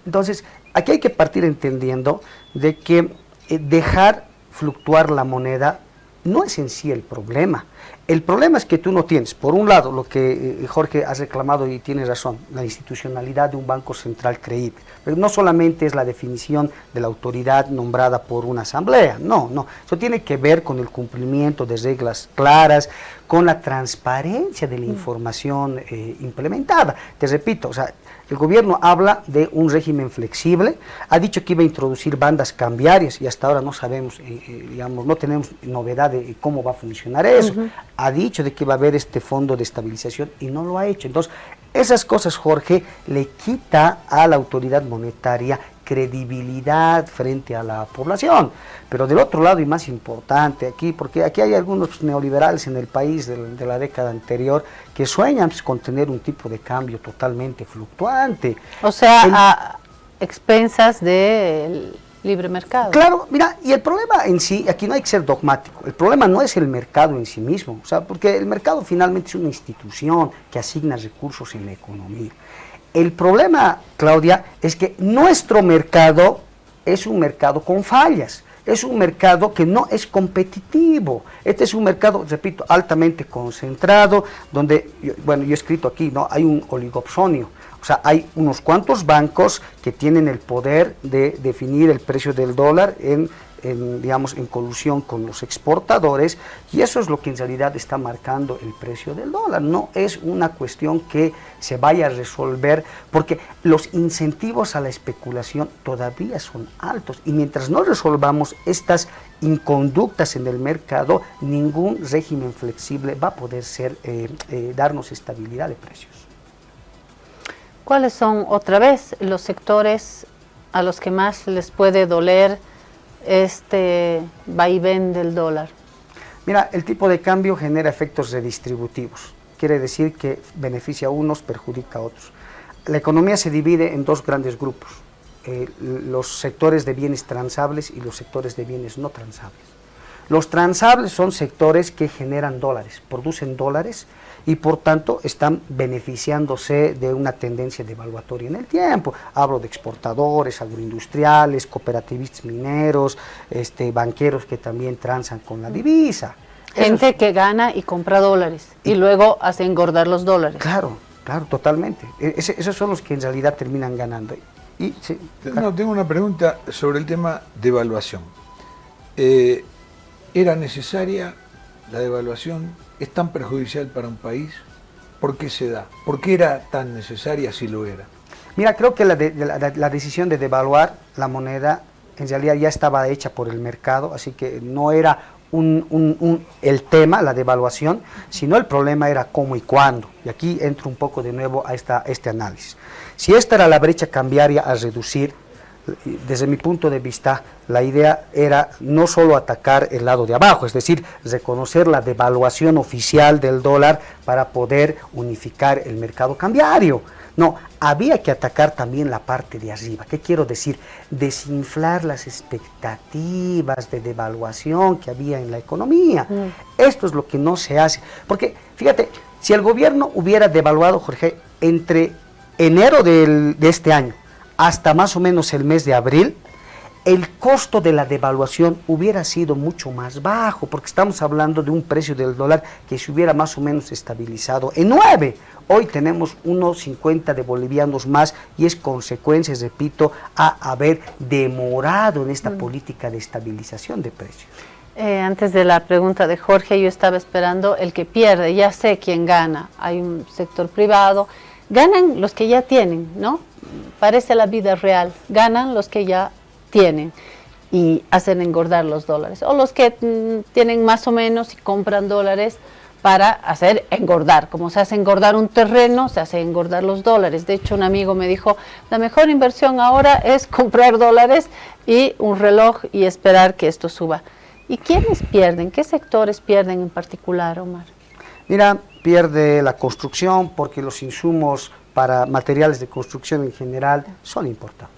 Speaker 7: entonces, aquí hay que partir entendiendo de que dejar fluctuar la moneda no es en sí el problema. El problema es que tú no tienes, por un lado, lo que Jorge has reclamado y tienes razón, la institucionalidad de un banco central creíble. Pero no solamente es la definición de la autoridad nombrada por una asamblea, no. Eso tiene que ver con el cumplimiento de reglas claras, con la transparencia de la información implementada. Te repito, o sea, el gobierno habla de un régimen flexible, ha dicho que iba a introducir bandas cambiarias y hasta ahora no sabemos, digamos, no tenemos novedad de cómo va a funcionar eso. Ha dicho de que va a haber este fondo de estabilización y no lo ha hecho. Entonces, esas cosas, Jorge, le quita a la autoridad monetaria credibilidad frente a la población. Pero del otro lado, y más importante aquí, porque aquí hay algunos neoliberales en el país de la década anterior que sueñan con tener un tipo de cambio totalmente fluctuante.
Speaker 2: O sea, a expensas del libre mercado.
Speaker 7: Claro, mira, y el problema en sí, aquí no hay que ser dogmático, el problema no es el mercado en sí mismo, o sea, porque el mercado finalmente es una institución que asigna recursos en la economía. El problema, Claudia, es que nuestro mercado es un mercado con fallas, es un mercado que no es competitivo. Este es un mercado, repito, altamente concentrado, donde, yo he escrito aquí, ¿no?, hay un oligopsonio. O sea, hay unos cuantos bancos que tienen el poder de definir el precio del dólar digamos, en colusión con los exportadores, y eso es lo que en realidad está marcando el precio del dólar. No es una cuestión que se vaya a resolver, porque los incentivos a la especulación todavía son altos, y mientras no resolvamos estas inconductas en el mercado, ningún régimen flexible va a poder darnos estabilidad de precios.
Speaker 2: ¿Cuáles son, otra vez, los sectores a los que más les puede doler este vaivén del dólar?
Speaker 7: Mira, el tipo de cambio genera efectos redistributivos. Quiere decir que beneficia a unos, perjudica a otros. La economía se divide en dos grandes grupos, los sectores de bienes transables y los sectores de bienes no transables. Los transables son sectores que generan dólares, producen dólares, y por tanto están beneficiándose de una tendencia devaluatoria en el tiempo. Hablo de exportadores, agroindustriales, cooperativistas mineros, banqueros que también transan con la divisa.
Speaker 2: Gente que gana y compra dólares y luego hace engordar los dólares.
Speaker 7: Claro, totalmente. Esos son los que en realidad terminan ganando. Sí,
Speaker 1: claro. Tengo una pregunta sobre el tema devaluación. ¿Era necesaria la devaluación? ¿Es tan perjudicial para un país? ¿Por qué se da? ¿Por qué era tan necesaria si lo era?
Speaker 7: Mira, creo que la decisión de devaluar la moneda en realidad ya estaba hecha por el mercado, así que no era el tema, la devaluación, sino el problema era cómo y cuándo. Y aquí entro un poco de nuevo a este análisis. Si esta era la brecha cambiaria a reducir, desde mi punto de vista, la idea era no solo atacar el lado de abajo, es decir, reconocer la devaluación oficial del dólar para poder unificar el mercado cambiario. No, había que atacar también la parte de arriba. ¿Qué quiero decir? Desinflar las expectativas de devaluación que había en la economía. Esto es lo que no se hace. Porque, fíjate, si el gobierno hubiera devaluado, Jorge, entre enero de este año hasta más o menos el mes de abril, el costo de la devaluación hubiera sido mucho más bajo, porque estamos hablando de un precio del dólar que se hubiera más o menos estabilizado en 9. Hoy tenemos unos 50 de bolivianos más y es consecuencia, repito, a haber demorado en esta política de estabilización de precios.
Speaker 2: Antes de la pregunta de Jorge, yo estaba esperando el que pierde. Ya sé quién gana. Hay un sector privado. Ganan los que ya tienen, ¿no? Parece la vida real. Ganan los que ya tienen y hacen engordar los dólares. O los que tienen más o menos y compran dólares para hacer engordar. Como se hace engordar un terreno, se hace engordar los dólares. De hecho, un amigo me dijo, la mejor inversión ahora es comprar dólares y un reloj y esperar que esto suba. ¿Y quiénes pierden? ¿Qué sectores pierden en particular, Omar?
Speaker 7: Mira, pierde la construcción porque los insumos para materiales de construcción en general son importados.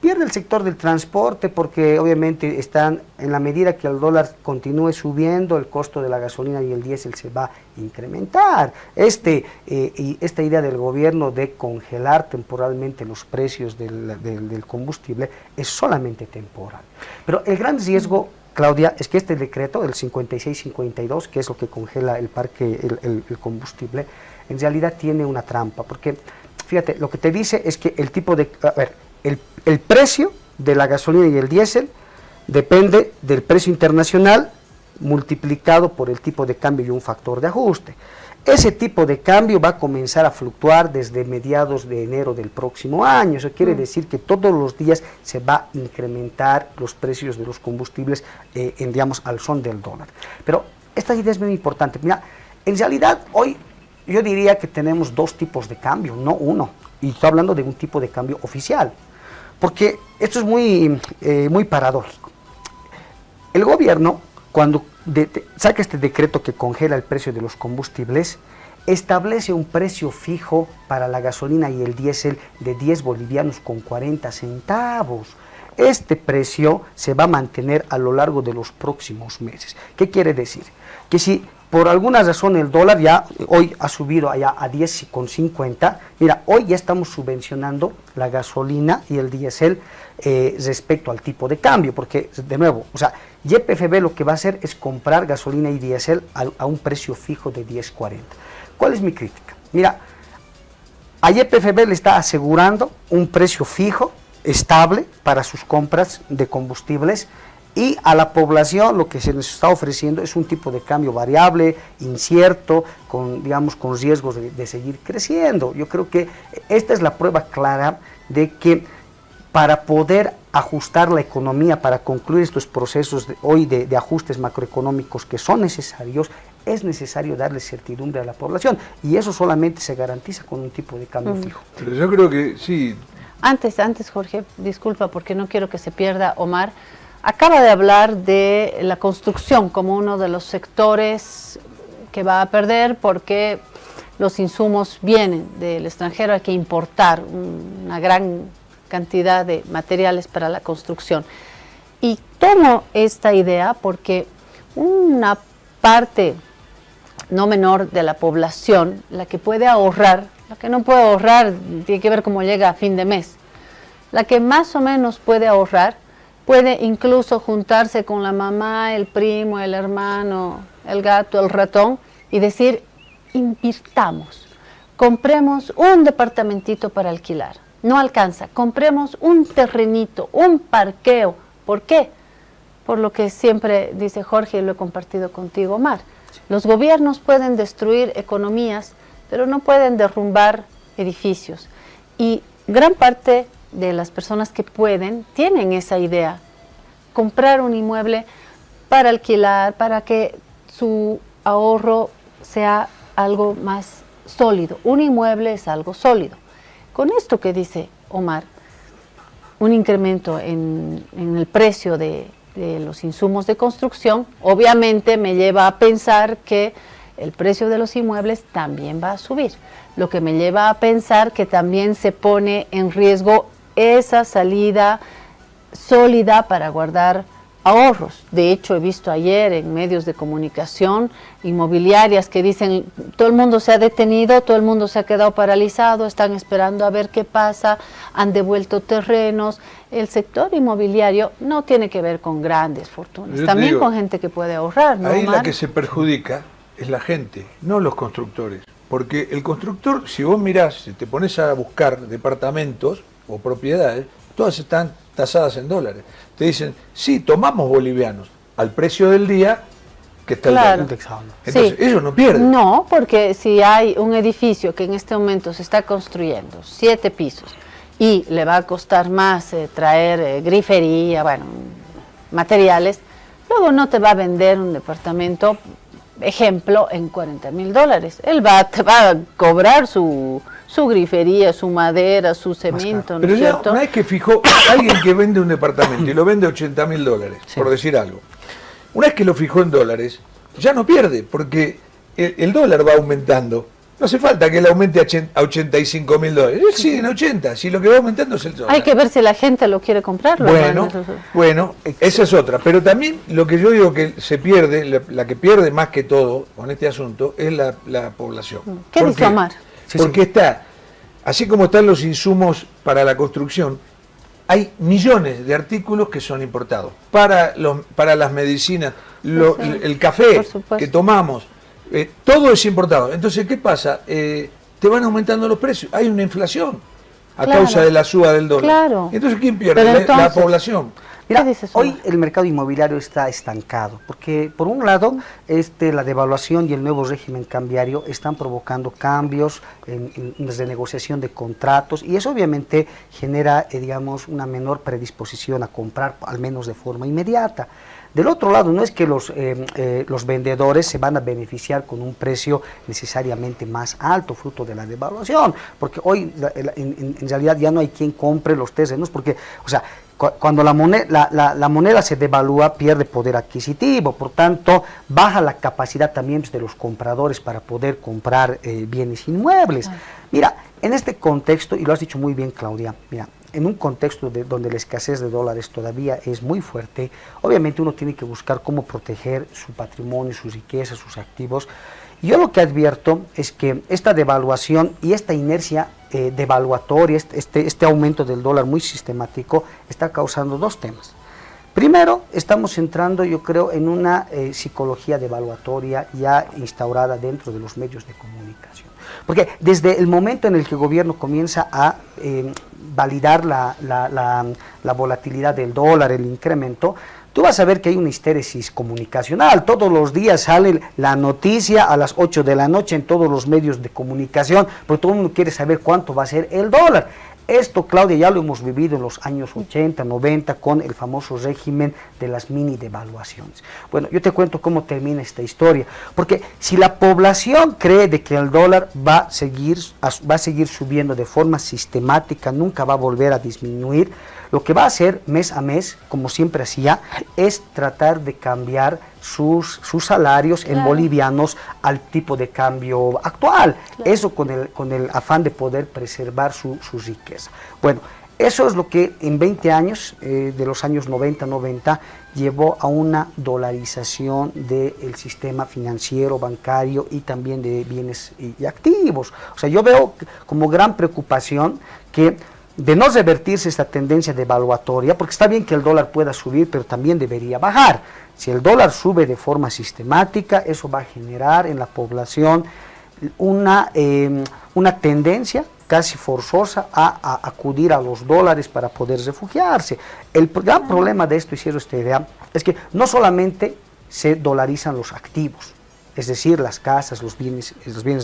Speaker 7: Pierde el sector del transporte porque obviamente están, en la medida que el dólar continúe subiendo, el costo de la gasolina y el diésel se va a incrementar. Y esta idea del gobierno de congelar temporalmente los precios del combustible es solamente temporal. Pero el gran riesgo, Claudia, es que este decreto, el 5652, que es lo que congela el parque, el combustible, en realidad tiene una trampa, porque fíjate, lo que te dice es que el tipo de... A ver, el precio de la gasolina y el diésel depende del precio internacional multiplicado por el tipo de cambio y un factor de ajuste. Ese tipo de cambio va a comenzar a fluctuar desde mediados de enero del próximo año. Eso quiere decir que todos los días se va a incrementar los precios de los combustibles digamos, al son del dólar. Pero esta idea es muy importante. Mira, en realidad hoy yo diría que tenemos dos tipos de cambio, no uno. Y estoy hablando de un tipo de cambio oficial. Porque esto es muy paradójico. El gobierno, cuando saca este decreto que congela el precio de los combustibles, establece un precio fijo para la gasolina y el diésel de 10 bolivianos con 40 centavos. Este precio se va a mantener a lo largo de los próximos meses. ¿Qué quiere decir? Que si por alguna razón el dólar ya hoy ha subido allá a 10,50, mira, hoy ya estamos subvencionando la gasolina y el diésel respecto al tipo de cambio, porque de nuevo, o sea, YPFB lo que va a hacer es comprar gasolina y diésel a un precio fijo de 10,40. ¿Cuál es mi crítica? Mira, a YPFB le está asegurando un precio fijo, estable para sus compras de combustibles, y a la población lo que se les está ofreciendo es un tipo de cambio variable, incierto, con riesgos de seguir creciendo. Yo creo que esta es la prueba clara de que para poder ajustar la economía, para concluir estos procesos de ajustes macroeconómicos que son necesarios, es necesario darle certidumbre a la población, y eso solamente se garantiza con un tipo de cambio fijo.
Speaker 1: Pero yo creo que sí.
Speaker 2: Antes, Jorge, disculpa porque no quiero que se pierda, Omar. Acaba de hablar de la construcción como uno de los sectores que va a perder porque los insumos vienen del extranjero, hay que importar una gran cantidad de materiales para la construcción. Y tomo esta idea porque una parte no menor de la población, la que puede ahorrar, la que no puede ahorrar, tiene que ver cómo llega a fin de mes, la que más o menos puede ahorrar, puede incluso juntarse con la mamá, el primo, el hermano, el gato, el ratón y decir, invirtamos, compremos un departamentito para alquilar. No alcanza, compremos un terrenito, un parqueo. ¿Por qué? Por lo que siempre dice Jorge y lo he compartido contigo, Omar. Los gobiernos pueden destruir economías, pero no pueden derrumbar edificios. Y gran parte de las personas que pueden, tienen esa idea, comprar un inmueble para alquilar, para que su ahorro sea algo más sólido. Un inmueble es algo sólido. Con esto que dice Omar, un incremento en el precio de los insumos de construcción, obviamente me lleva a pensar que el precio de los inmuebles también va a subir, lo que me lleva a pensar que también se pone en riesgo esa salida sólida para guardar ahorros. De hecho, he visto ayer en medios de comunicación inmobiliarias que dicen todo el mundo se ha detenido, todo el mundo se ha quedado paralizado, están esperando a ver qué pasa, han devuelto terrenos. El sector inmobiliario no tiene que ver con grandes fortunas, también con gente que puede ahorrar, ¿no,
Speaker 1: ahí
Speaker 2: Omar?
Speaker 1: la que se perjudica es la gente, no los constructores. Porque el constructor, si vos mirás, si te pones a buscar departamentos o propiedades, todas están tasadas en dólares. Te dicen, sí, tomamos bolivianos al precio del día que está
Speaker 2: Claro.
Speaker 1: el dólar. Entonces,
Speaker 2: Sí.
Speaker 1: ellos no pierden.
Speaker 2: No, porque si hay un edificio que en este momento se está construyendo, 7 pisos, y le va a costar más traer grifería, bueno, materiales, luego no te va a vender un departamento, ejemplo, en $40,000. Él te va a cobrar su grifería, su madera, su cemento, ¿no
Speaker 1: Pero
Speaker 2: es
Speaker 1: ya
Speaker 2: cierto?
Speaker 1: una vez que fijó alguien que vende un departamento y lo vende a $80,000,
Speaker 7: Sí.
Speaker 1: por decir algo, una vez que lo fijó en dólares, ya no pierde, porque el dólar va aumentando. No hace falta que él aumente a $85,000. Él sigue en 80, si lo que va aumentando es el dólar.
Speaker 2: Hay que ver si la gente lo quiere comprar.
Speaker 1: Bueno, esa es otra. Pero también lo que yo digo que se pierde, la que pierde más que todo con este asunto, es la población.
Speaker 2: ¿Qué
Speaker 1: ¿Por
Speaker 2: dice Omar?
Speaker 7: Sí,
Speaker 1: Porque está, así como están los insumos para la construcción, hay millones de artículos que son importados. Para las medicinas, el café
Speaker 2: Por supuesto.
Speaker 1: que tomamos, todo es importado. Entonces, ¿qué pasa? Te van aumentando los precios. Hay una inflación a
Speaker 2: Claro.
Speaker 1: causa de la suba del dólar.
Speaker 2: Claro.
Speaker 1: Entonces, ¿quién pierde?
Speaker 2: Pero
Speaker 1: La
Speaker 2: entonces-
Speaker 1: población.
Speaker 7: Mira,
Speaker 2: ¿Qué dices,
Speaker 7: hoy
Speaker 2: Omar?
Speaker 7: el mercado inmobiliario está estancado, porque por un lado la devaluación y el nuevo régimen cambiario están provocando cambios en renegociación de contratos, y eso obviamente genera, digamos, una menor predisposición a comprar, al menos de forma inmediata. Del otro lado, no es que los vendedores se van a beneficiar con un precio necesariamente más alto, fruto de la devaluación, porque hoy en realidad ya no hay quien compre los terrenos, porque, o sea, cuando la moneda se devalúa, pierde poder adquisitivo, por tanto, baja la capacidad también de los compradores para poder comprar bienes inmuebles. Mira, en este contexto, y lo has dicho muy bien, Claudia, mira, en un contexto donde la escasez de dólares todavía es muy fuerte, obviamente uno tiene que buscar cómo proteger su patrimonio, sus riquezas, sus activos. Y yo lo que advierto es que esta devaluación y esta inercia devaluatoria, este aumento del dólar muy sistemático, está causando dos temas. Primero, estamos entrando, yo creo, en una psicología devaluatoria ya instaurada dentro de los medios de comunicación. Porque desde el momento en el que el gobierno comienza a validar la volatilidad del dólar, el incremento, tú vas a ver que hay una histérisis comunicacional. Todos los días sale la noticia a las 8 de la noche en todos los medios de comunicación, porque todo el mundo quiere saber cuánto va a ser el dólar. Esto, Claudia, ya lo hemos vivido en los años 80, 90, con el famoso régimen de las mini devaluaciones. Bueno, yo te cuento cómo termina esta historia, porque si la población cree de que el dólar va a seguir subiendo de forma sistemática, nunca va a volver a disminuir, lo que va a hacer mes a mes, como siempre hacía, es tratar de cambiar sus salarios en bolivianos al tipo de cambio actual. Eso con el afán de poder preservar su riqueza. Bueno, eso es lo que en 20 años, de los años 90, llevó a una dolarización del sistema financiero, bancario y también de bienes y activos. O sea, yo veo como gran preocupación que de no revertirse esta tendencia devaluatoria, porque está bien que el dólar pueda subir, pero también debería bajar. Si el dólar sube de forma sistemática, eso va a generar en la población una tendencia casi forzosa a acudir a los dólares para poder refugiarse. El gran problema de esto, y cierro esta idea, es que no solamente se dolarizan los activos, es decir, las casas, los bienes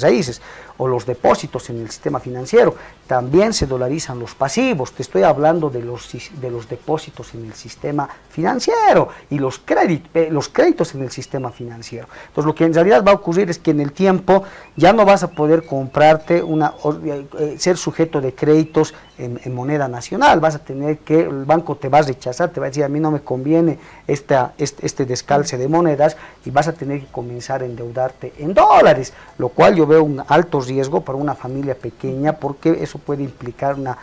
Speaker 7: raíces o los depósitos en el sistema financiero. También se dolarizan los pasivos. Te estoy hablando de los depósitos en el sistema financiero y los créditos en el sistema financiero. Entonces, lo que en realidad va a ocurrir es que en el tiempo ya no vas a poder comprarte ser sujeto de créditos en moneda nacional. Vas a tener que, el banco te va a rechazar, te va a decir, a mí no me conviene este descalce de monedas, y vas a tener que comenzar a endeudarte en dólares, lo cual yo veo un alto riesgo para una familia pequeña, porque eso puede implicar una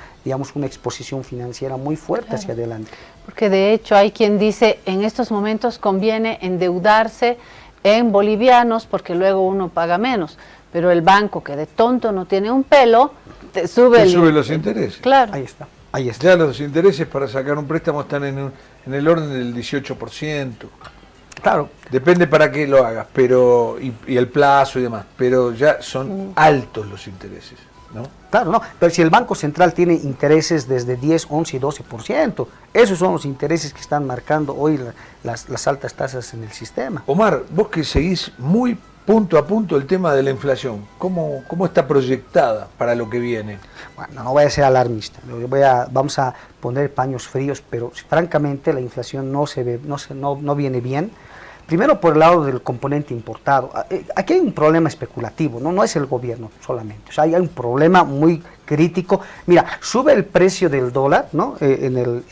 Speaker 7: exposición financiera muy fuerte hacia adelante.
Speaker 2: Porque de hecho hay quien dice, en estos momentos conviene endeudarse en bolivianos porque luego uno paga menos, pero el banco, que de tonto no tiene un pelo, te sube
Speaker 1: los intereses.
Speaker 2: Claro.
Speaker 7: Ahí está.
Speaker 1: Ya los intereses para sacar un préstamo están en el orden del 18%.
Speaker 7: Claro.
Speaker 1: Depende para qué lo hagas, pero y el plazo y demás, pero ya son altos los intereses, ¿no?
Speaker 7: Claro, no, pero si el Banco Central tiene intereses desde 10, 11 y 12%, esos son los intereses que están marcando hoy las altas tasas en el sistema.
Speaker 1: Omar, vos que seguís muy punto a punto el tema de la inflación, ¿cómo está proyectada para lo que viene?
Speaker 7: Bueno, no voy a ser alarmista, vamos a poner paños fríos, pero francamente la inflación no viene bien. Primero por el lado del componente importado. Aquí hay un problema especulativo, no es el gobierno solamente. O sea, hay un problema muy crítico. Mira, sube el precio del dólar, ¿no? El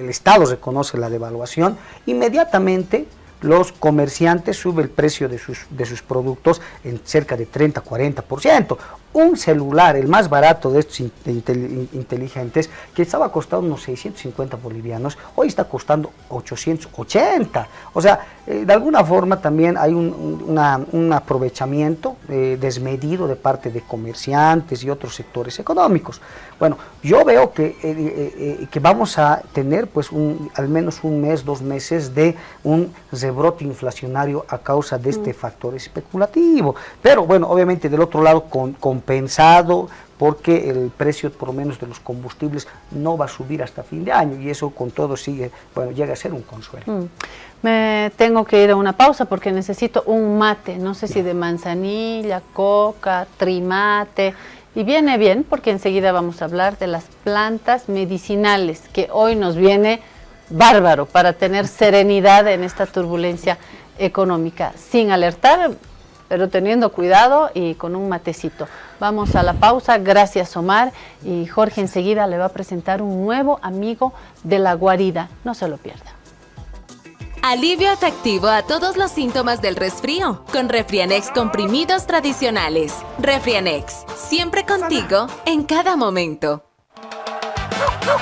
Speaker 7: Estado reconoce la devaluación, inmediatamente los comerciantes suben el precio de sus productos en cerca de 30-40%. Un celular, el más barato de estos inteligentes, que estaba costando unos 650 bolivianos, hoy está costando 880. O sea, de alguna forma también hay un aprovechamiento desmedido de parte de comerciantes y otros sectores económicos. Bueno, yo veo que vamos a tener pues al menos un mes, 2 meses de un rebrote inflacionario a causa de este factor especulativo. Pero bueno, obviamente del otro lado compensado, porque el precio por lo menos de los combustibles no va a subir hasta fin de año, y eso con todo llega a ser un consuelo.
Speaker 2: Me tengo que ir a una pausa porque necesito un mate, no sé si de manzanilla, coca, trimate, y viene bien porque enseguida vamos a hablar de las plantas medicinales, que hoy nos viene bárbaro para tener serenidad en esta turbulencia económica, sin alertar, pero teniendo cuidado y con un matecito. Vamos a la pausa, gracias Omar, y Jorge enseguida le va a presentar un nuevo amigo de la guarida, no se lo pierda.
Speaker 3: Alivio efectivo a todos los síntomas del resfrío con Refrianex comprimidos tradicionales. Refrianex, siempre contigo en cada momento.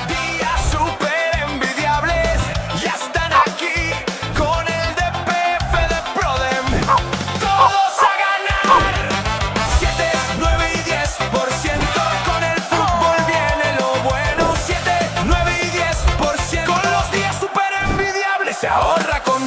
Speaker 8: Días súper envidiables ya están aquí con el DPF de Prodem. Todos a ganar. 7, 9 y 10%. Con el fútbol viene lo bueno. 7, 9 y 10%. Con los días súper envidiables se ahorra contento.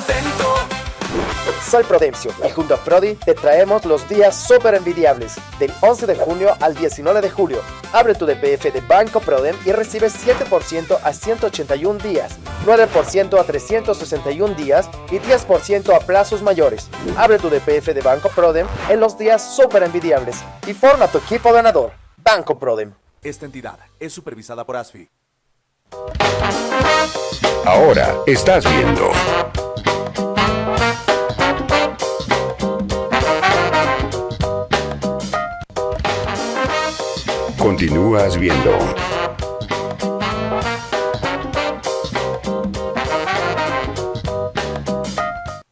Speaker 4: Soy Prudencio y junto a Prodi te traemos los días súper envidiables del 11 de junio al 19 de julio. Abre tu DPF de Banco Prodem y recibe 7% a 181 días, 9% a 361 días y 10% a plazos mayores. Abre tu DPF de Banco Prodem en los días súper envidiables y forma tu equipo ganador. Banco Prodem.
Speaker 5: Esta entidad es supervisada por ASFI.
Speaker 6: Ahora estás viendo. Continúas viendo.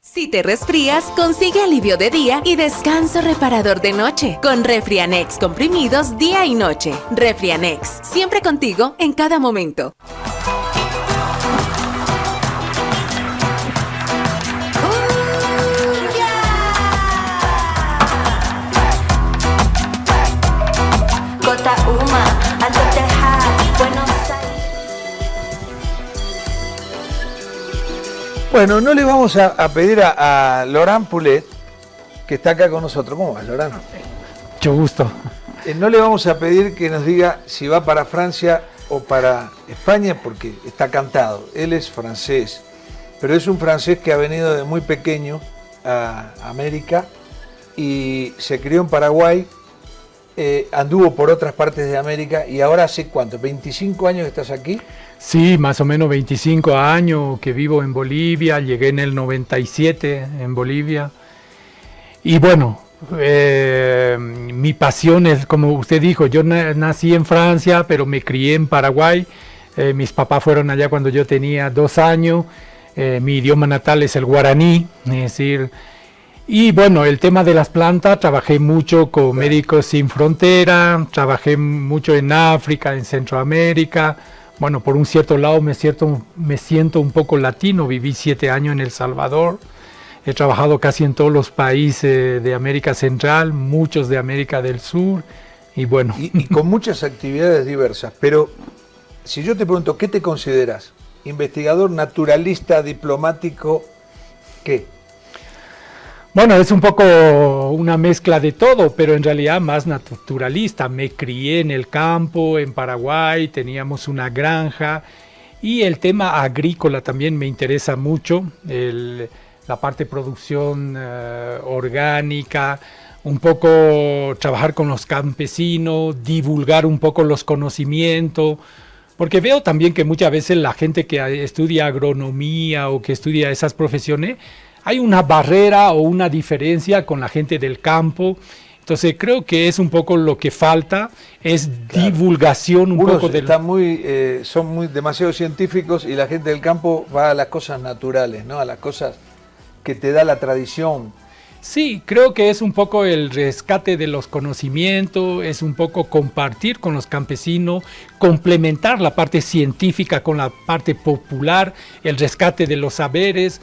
Speaker 3: Si te resfrías, consigue alivio de día y descanso reparador de noche con Refrianex comprimidos día y noche. Refrianex, siempre contigo en cada momento.
Speaker 1: Bueno, no le vamos a pedir a Laurent Poulet, que está acá con nosotros. ¿Cómo va, Laurent?
Speaker 9: Mucho gusto.
Speaker 1: No le vamos a pedir que nos diga si va para Francia o para España, porque está cantado. Él es francés, pero es un francés que ha venido de muy pequeño a América y se crió en Paraguay, anduvo por otras partes de América y ahora ¿hace cuánto? ¿25 años que estás aquí?
Speaker 9: Sí, más o menos 25 años que vivo en Bolivia, llegué en el 97 en Bolivia. Y bueno, mi pasión es, como usted dijo, yo nací en Francia, pero me crié en Paraguay. Mis papás fueron allá cuando yo tenía 2 años. Mi idioma natal es el guaraní, es decir... Y bueno, el tema de las plantas, trabajé mucho con Médicos Sin Frontera, trabajé mucho en África, en Centroamérica. Bueno, por un cierto lado me siento un poco latino, viví 7 años en El Salvador. He trabajado casi en todos los países de América Central, muchos de América del Sur, y bueno.
Speaker 1: Y con muchas actividades diversas, pero si yo te pregunto, ¿qué te consideras? ¿Investigador, naturalista, diplomático, qué?
Speaker 9: Bueno, es un poco una mezcla de todo, pero en realidad más naturalista. Me crié en el campo, en Paraguay, teníamos una granja, y el tema agrícola también me interesa mucho, la parte de producción orgánica, un poco trabajar con los campesinos, divulgar un poco los conocimientos, porque veo también que muchas veces la gente que estudia agronomía o que estudia esas profesiones, hay una barrera o una diferencia con la gente del campo. Entonces creo que es un poco lo que falta, es divulgación un poco del...
Speaker 1: Son muy demasiado científicos y la gente del campo va a las cosas naturales, ¿no? A las cosas que te da la tradición.
Speaker 9: Sí, creo que es un poco el rescate de los conocimientos, es un poco compartir con los campesinos, complementar la parte científica con la parte popular, el rescate de los saberes.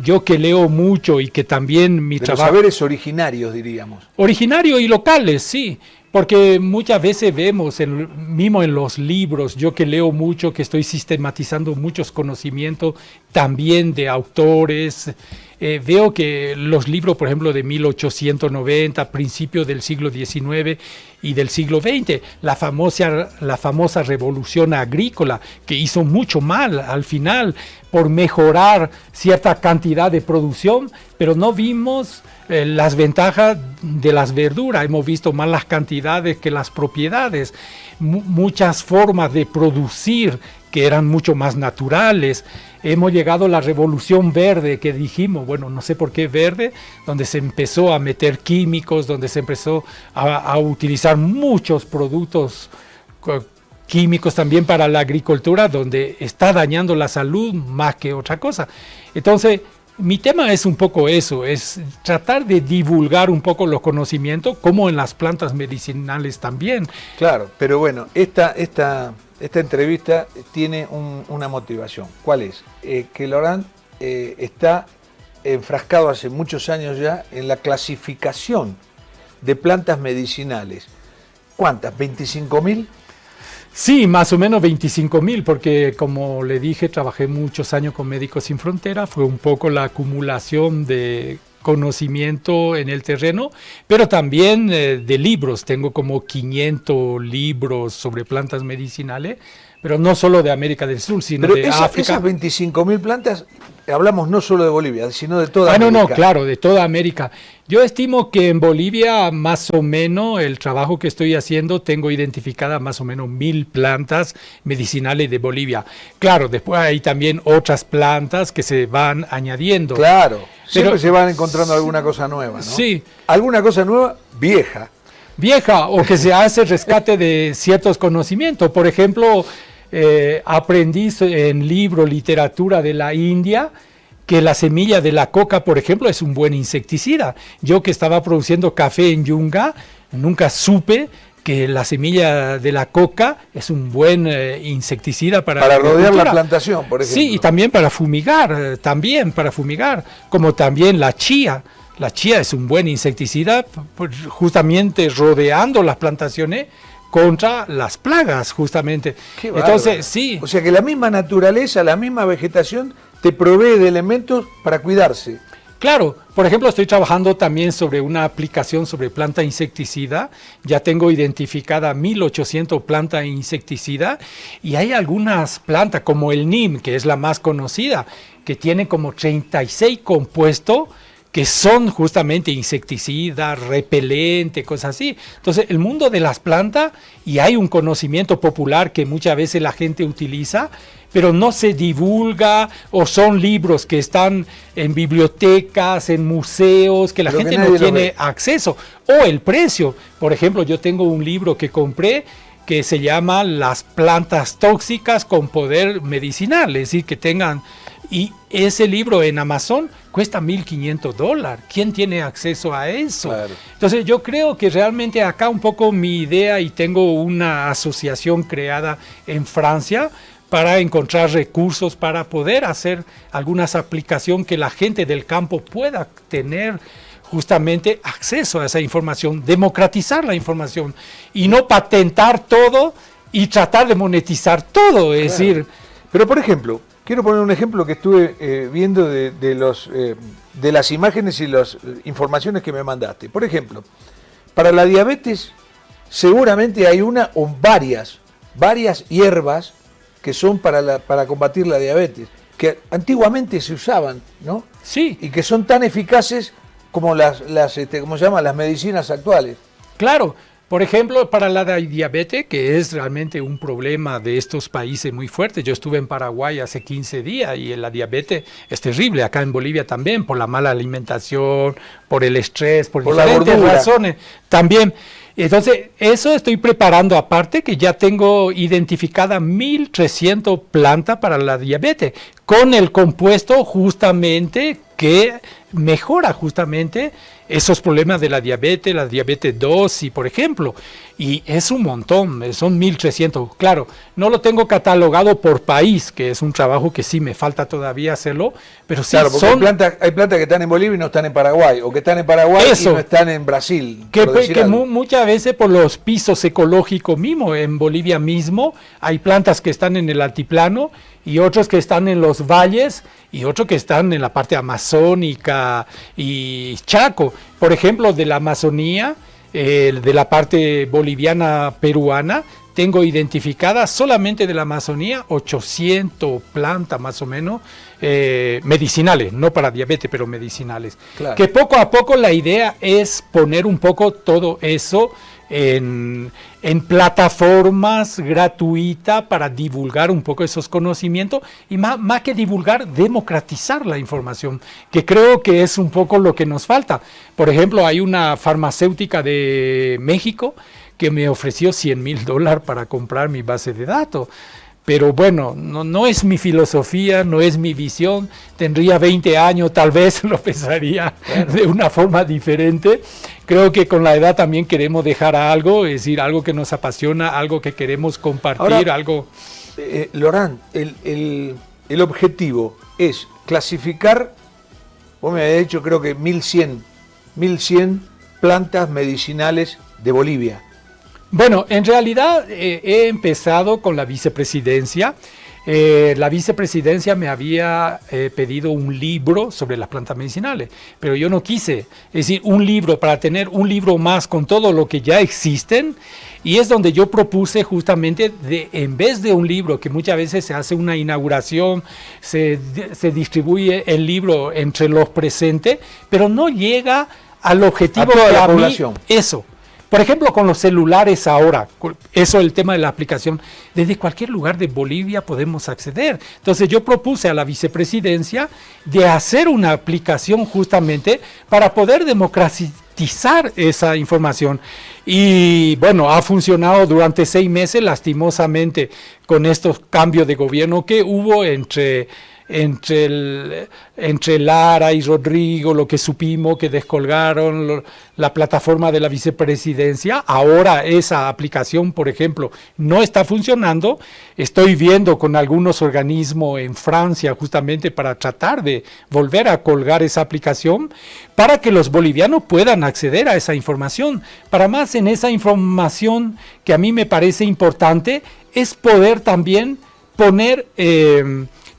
Speaker 9: Yo que leo mucho y que también mi trabajo...
Speaker 1: Los saberes originarios, diríamos.
Speaker 9: Originarios y locales, sí, porque muchas veces vemos, mismo en los libros, yo que leo mucho, que estoy sistematizando muchos conocimientos también de autores, veo que los libros, por ejemplo, de 1890, principios del siglo XIX y del siglo XX, la famosa revolución agrícola, que hizo mucho mal al final por mejorar cierta cantidad de producción, pero no vimos las ventajas de las verduras, hemos visto más las cantidades que las propiedades, muchas formas de producir que eran mucho más naturales. Hemos llegado a la revolución verde que dijimos, bueno, no sé por qué verde, donde se empezó a meter químicos, donde se empezó a utilizar muchos productos químicos también para la agricultura, donde está dañando la salud más que otra cosa. Entonces, mi tema es un poco eso, es tratar de divulgar un poco los conocimientos, como en las plantas medicinales también.
Speaker 1: Claro, pero bueno, esta entrevista tiene una motivación. ¿Cuál es? Que Laurent está enfrascado hace muchos años ya en la clasificación de plantas medicinales. ¿Cuántas? ¿25.000?
Speaker 9: Sí, más o menos 25.000, porque como le dije, trabajé muchos años con Médicos Sin Frontera, fue un poco la acumulación de conocimiento en el terreno, pero también de libros, tengo como 500 libros sobre plantas medicinales, pero no solo de América del Sur, sino de África.
Speaker 1: Esas 25.000 plantas, hablamos no solo de Bolivia, sino de toda América.
Speaker 9: No, claro, de toda América. Yo estimo que en Bolivia, más o menos, el trabajo que estoy haciendo, tengo identificada más o menos 1.000 plantas medicinales de Bolivia. Claro, después hay también otras plantas que se van añadiendo.
Speaker 1: Claro, siempre se van encontrando alguna cosa nueva, ¿no?
Speaker 9: Sí.
Speaker 1: Alguna cosa nueva, vieja,
Speaker 9: o que se hace rescate de ciertos conocimientos. Por ejemplo, aprendí en literatura de la India, que la semilla de la coca, por ejemplo, es un buen insecticida. Yo que estaba produciendo café en Yunga, nunca supe que la semilla de la coca es un buen insecticida para
Speaker 1: rodear la plantación, por ejemplo.
Speaker 9: Sí, y también para fumigar, como también la chía. La chía es un buen insecticida, justamente rodeando las plantaciones contra las plagas, justamente. Entonces, sí.
Speaker 1: O sea que la misma naturaleza, la misma vegetación te provee de elementos para cuidarse.
Speaker 9: Claro, por ejemplo, estoy trabajando también sobre una aplicación sobre planta insecticida. Ya tengo identificada 1.800 plantas insecticidas y hay algunas plantas como el NIM, que es la más conocida, que tiene como 36 compuestos que son justamente insecticidas, repelentes, cosas así. Entonces, el mundo de las plantas, y hay un conocimiento popular que muchas veces la gente utiliza, pero no se divulga, o son libros que están en bibliotecas, en museos, que la gente no tiene acceso. O el precio. Por ejemplo, yo tengo un libro que compré que se llama Las plantas tóxicas con poder medicinal, es decir, que tengan... Y ese libro en Amazon cuesta $1,500. ¿Quién tiene acceso a eso? Claro. Entonces yo creo que realmente acá un poco mi idea, y tengo una asociación creada en Francia para encontrar recursos para poder hacer algunas aplicaciones que la gente del campo pueda tener justamente acceso a esa información, democratizar la información y no patentar todo y tratar de monetizar todo, es decir...
Speaker 1: Pero por ejemplo, quiero poner un ejemplo que estuve viendo de las imágenes y las informaciones que me mandaste. Por ejemplo, para la diabetes seguramente hay una o varias hierbas que son para combatir la diabetes, que antiguamente se usaban, ¿no?
Speaker 9: Sí.
Speaker 1: Y que son tan eficaces como ¿cómo se llama? Las medicinas actuales.
Speaker 9: Claro. Por ejemplo, para la diabetes, que es realmente un problema de estos países muy fuerte. Yo estuve en Paraguay hace 15 días y la diabetes es terrible. Acá en Bolivia también, por la mala alimentación, por el estrés, por diferentes razones. También. Entonces, eso estoy preparando aparte, que ya tengo identificada 1.300 plantas para la diabetes, con el compuesto justamente que mejora justamente esos problemas de la diabetes 2, y por ejemplo, y es un montón, son 1.300. Claro, no lo tengo catalogado por país, que es un trabajo que sí me falta todavía hacerlo, pero sí,
Speaker 1: claro, porque hay plantas que están en Bolivia y no están en Paraguay, o que están en Paraguay y no están en Brasil.
Speaker 9: Que muchas veces por los pisos ecológicos mismos, en Bolivia mismo, hay plantas que están en el altiplano y otros que están en los valles y otros que están en la parte amazónica y Chaco. Por ejemplo, de la Amazonía, de la parte boliviana peruana, tengo identificadas solamente de la Amazonía 800 plantas más o menos medicinales, no para diabetes, pero medicinales. Claro. Que poco a poco la idea es poner un poco todo eso en plataformas gratuitas para divulgar un poco esos conocimientos y más que divulgar, democratizar la información, que creo que es un poco lo que nos falta. Por ejemplo, hay una farmacéutica de México que me ofreció $100,000 para comprar mi base de datos. Pero bueno, no es mi filosofía, no es mi visión. Tendría 20 años, tal vez lo pensaría de una forma diferente. Creo que con la edad también queremos dejar algo, es decir, algo que nos apasiona, algo que queremos compartir. Ahora,
Speaker 1: algo... Laurent, el objetivo es clasificar, vos me habías dicho creo que 1.100 plantas medicinales de Bolivia.
Speaker 9: Bueno, en realidad he empezado con la vicepresidencia. La vicepresidencia me había pedido un libro sobre las plantas medicinales, pero yo no quise. Es decir, un libro para tener un libro más con todo lo que ya existen, y es donde yo propuse justamente, en vez de un libro que muchas veces se hace una inauguración, se distribuye el libro entre los presentes, pero no llega al objetivo
Speaker 1: a toda
Speaker 9: de
Speaker 1: la población.
Speaker 9: Eso. Por ejemplo, con los celulares ahora, eso el tema de la aplicación, desde cualquier lugar de Bolivia podemos acceder. Entonces yo propuse a la vicepresidencia de hacer una aplicación justamente para poder democratizar esa información. Y bueno, ha funcionado durante 6 meses, lastimosamente, con estos cambios de gobierno que hubo entre Lara y Rodrigo, lo que supimos que descolgaron la plataforma de la vicepresidencia. Ahora esa aplicación, por ejemplo, no está funcionando. Estoy viendo con algunos organismos en Francia justamente para tratar de volver a colgar esa aplicación para que los bolivianos puedan acceder a esa información. Para más en esa información que a mí me parece importante es poder también poner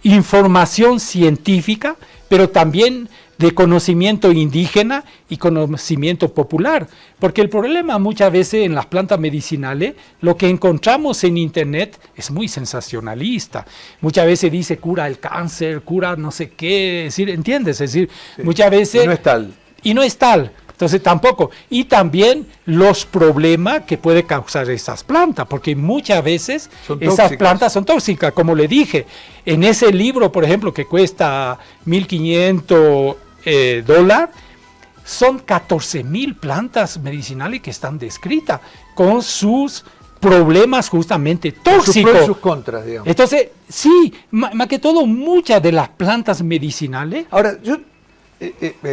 Speaker 9: información científica, pero también de conocimiento indígena y conocimiento popular. Porque el problema muchas veces en las plantas medicinales, lo que encontramos en internet es muy sensacionalista. Muchas veces dice cura el cáncer, cura no sé qué, es decir, ¿entiendes? Es decir,
Speaker 1: Sí.
Speaker 9: muchas veces...
Speaker 1: Y no es tal.
Speaker 9: Y no es tal. Entonces tampoco. Y también los problemas que puede causar esas plantas, porque muchas veces
Speaker 1: Son
Speaker 9: esas
Speaker 1: tóxicas.
Speaker 9: plantas son tóxicas, como le dije. En ese libro, por ejemplo, que cuesta $1,500, son 14,000 plantas medicinales que están descritas con sus problemas justamente
Speaker 1: Sus pros y
Speaker 9: tóxicos.
Speaker 1: sus contras, digamos.
Speaker 9: Entonces, sí, más que todo, muchas de las plantas medicinales.
Speaker 1: Ahora, yo,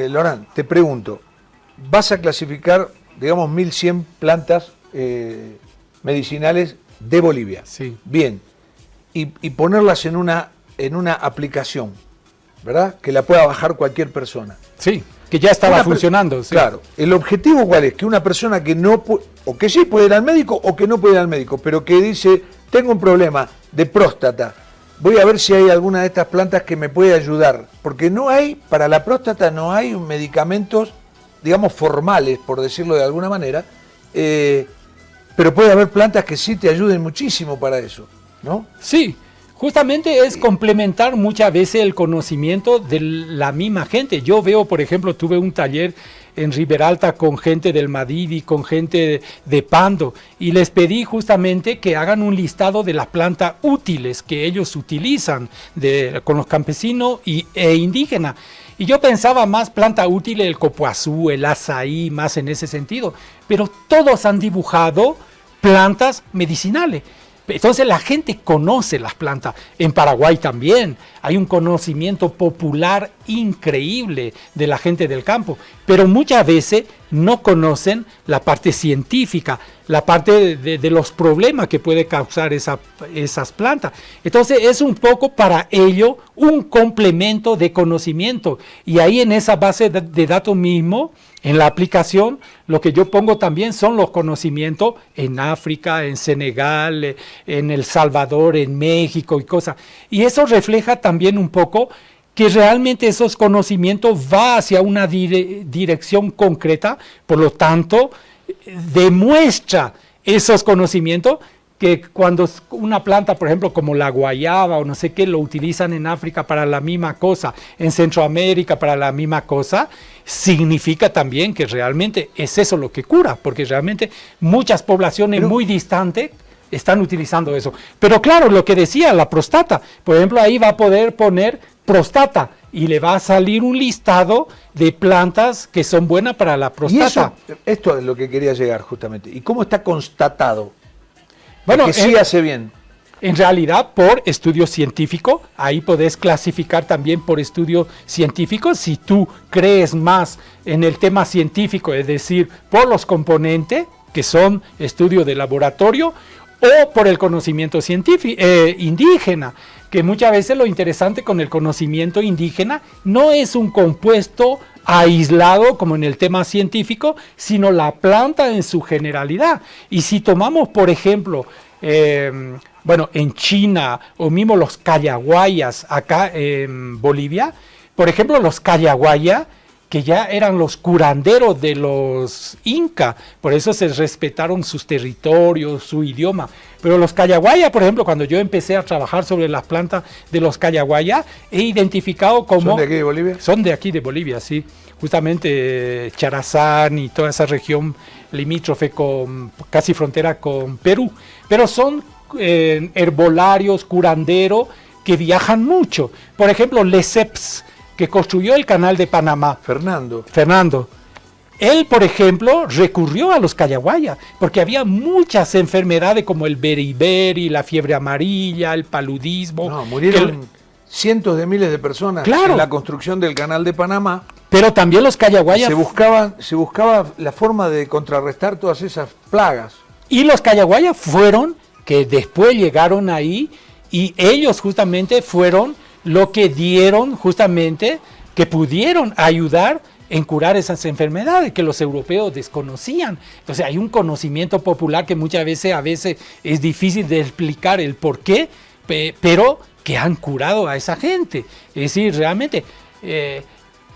Speaker 1: Lorán, te pregunto, vas a clasificar, digamos, 1.100 plantas medicinales de Bolivia.
Speaker 9: Sí.
Speaker 1: Bien. Y ponerlas en una aplicación, ¿verdad? Que la pueda bajar cualquier persona.
Speaker 9: Sí, que ya estaba funcionando. Sí.
Speaker 1: Claro. ¿El objetivo cuál es? Que una persona que no o que sí puede ir al médico o que no puede ir al médico, pero que dice, tengo un problema de próstata, voy a ver si hay alguna de estas plantas que me puede ayudar. Porque no hay, para la próstata no hay medicamentos, digamos, formales, por decirlo de alguna manera, pero puede haber plantas que sí te ayuden muchísimo para eso, ¿no?
Speaker 9: Sí, justamente es complementar muchas veces el conocimiento de la misma gente. Yo veo, por ejemplo, tuve un taller en Riberalta con gente del Madidi, con gente de Pando, y les pedí justamente que hagan un listado de las plantas útiles que ellos utilizan con los campesinos e indígenas. Y yo pensaba más planta útil el copuazú, el azaí, más en ese sentido, pero todos han dibujado plantas medicinales. Entonces la gente conoce las plantas. En Paraguay también hay un conocimiento popular increíble de la gente del campo, pero muchas veces no conocen la parte científica, la parte de los problemas que puede causar esas plantas. Entonces es un poco para ello un complemento de conocimiento, y ahí en esa base de datos mismo, en la aplicación, lo que yo pongo también son los conocimientos en África, en Senegal, en El Salvador, en México y cosas. Y eso refleja también un poco que realmente esos conocimientos va hacia una dirección concreta, por lo tanto, demuestra esos conocimientos que cuando una planta, por ejemplo, como la guayaba o no sé qué, lo utilizan en África para la misma cosa, en Centroamérica para la misma cosa, significa también que realmente es eso lo que cura, porque realmente muchas poblaciones muy distantes están utilizando eso. Pero claro, lo que decía, la próstata, por ejemplo, ahí va a poder poner próstata y le va a salir un listado de plantas que son buenas para la próstata.
Speaker 1: Y eso, esto es lo que quería llegar justamente. ¿Y cómo está constatado?
Speaker 9: Bueno,
Speaker 1: que sí hace bien.
Speaker 9: En realidad, por estudio científico, ahí podés clasificar también por estudio científico, si tú crees más en el tema científico, es decir, por los componentes, que son estudio de laboratorio, o por el conocimiento científico, indígena, que muchas veces lo interesante con el conocimiento indígena no es un compuesto aislado como en el tema científico, sino la planta en su generalidad. Y si tomamos, por ejemplo, en China o mismo los cayaguayas acá en Bolivia, por ejemplo, los cayaguayas, que ya eran los curanderos de los incas, por eso se respetaron sus territorios, su idioma. Pero los cayaguayas, por ejemplo, cuando yo empecé a trabajar sobre las plantas de los cayaguayas, he identificado como...
Speaker 1: ¿Son de aquí de Bolivia?
Speaker 9: Son de aquí de Bolivia, sí. Justamente Charazán y toda esa región limítrofe con casi frontera con Perú. Pero son herbolarios, curanderos, que viajan mucho. Por ejemplo, Lesseps, que construyó el canal de Panamá. Fernando. Él, por ejemplo, recurrió a los cayaguayas, porque había muchas enfermedades como el beriberi, la fiebre amarilla, el paludismo.
Speaker 1: No, murieron cientos de miles de personas en la construcción del canal de Panamá.
Speaker 9: Pero también los cayaguayas...
Speaker 1: Se buscaba la forma de contrarrestar todas esas plagas.
Speaker 9: Y los cayaguayas fueron, que después llegaron ahí, y ellos justamente fueron lo que dieron justamente, que pudieron ayudar en curar esas enfermedades que los europeos desconocían. Entonces hay un conocimiento popular que muchas veces, a veces es difícil de explicar el por qué, pero que han curado a esa gente. Es decir, realmente...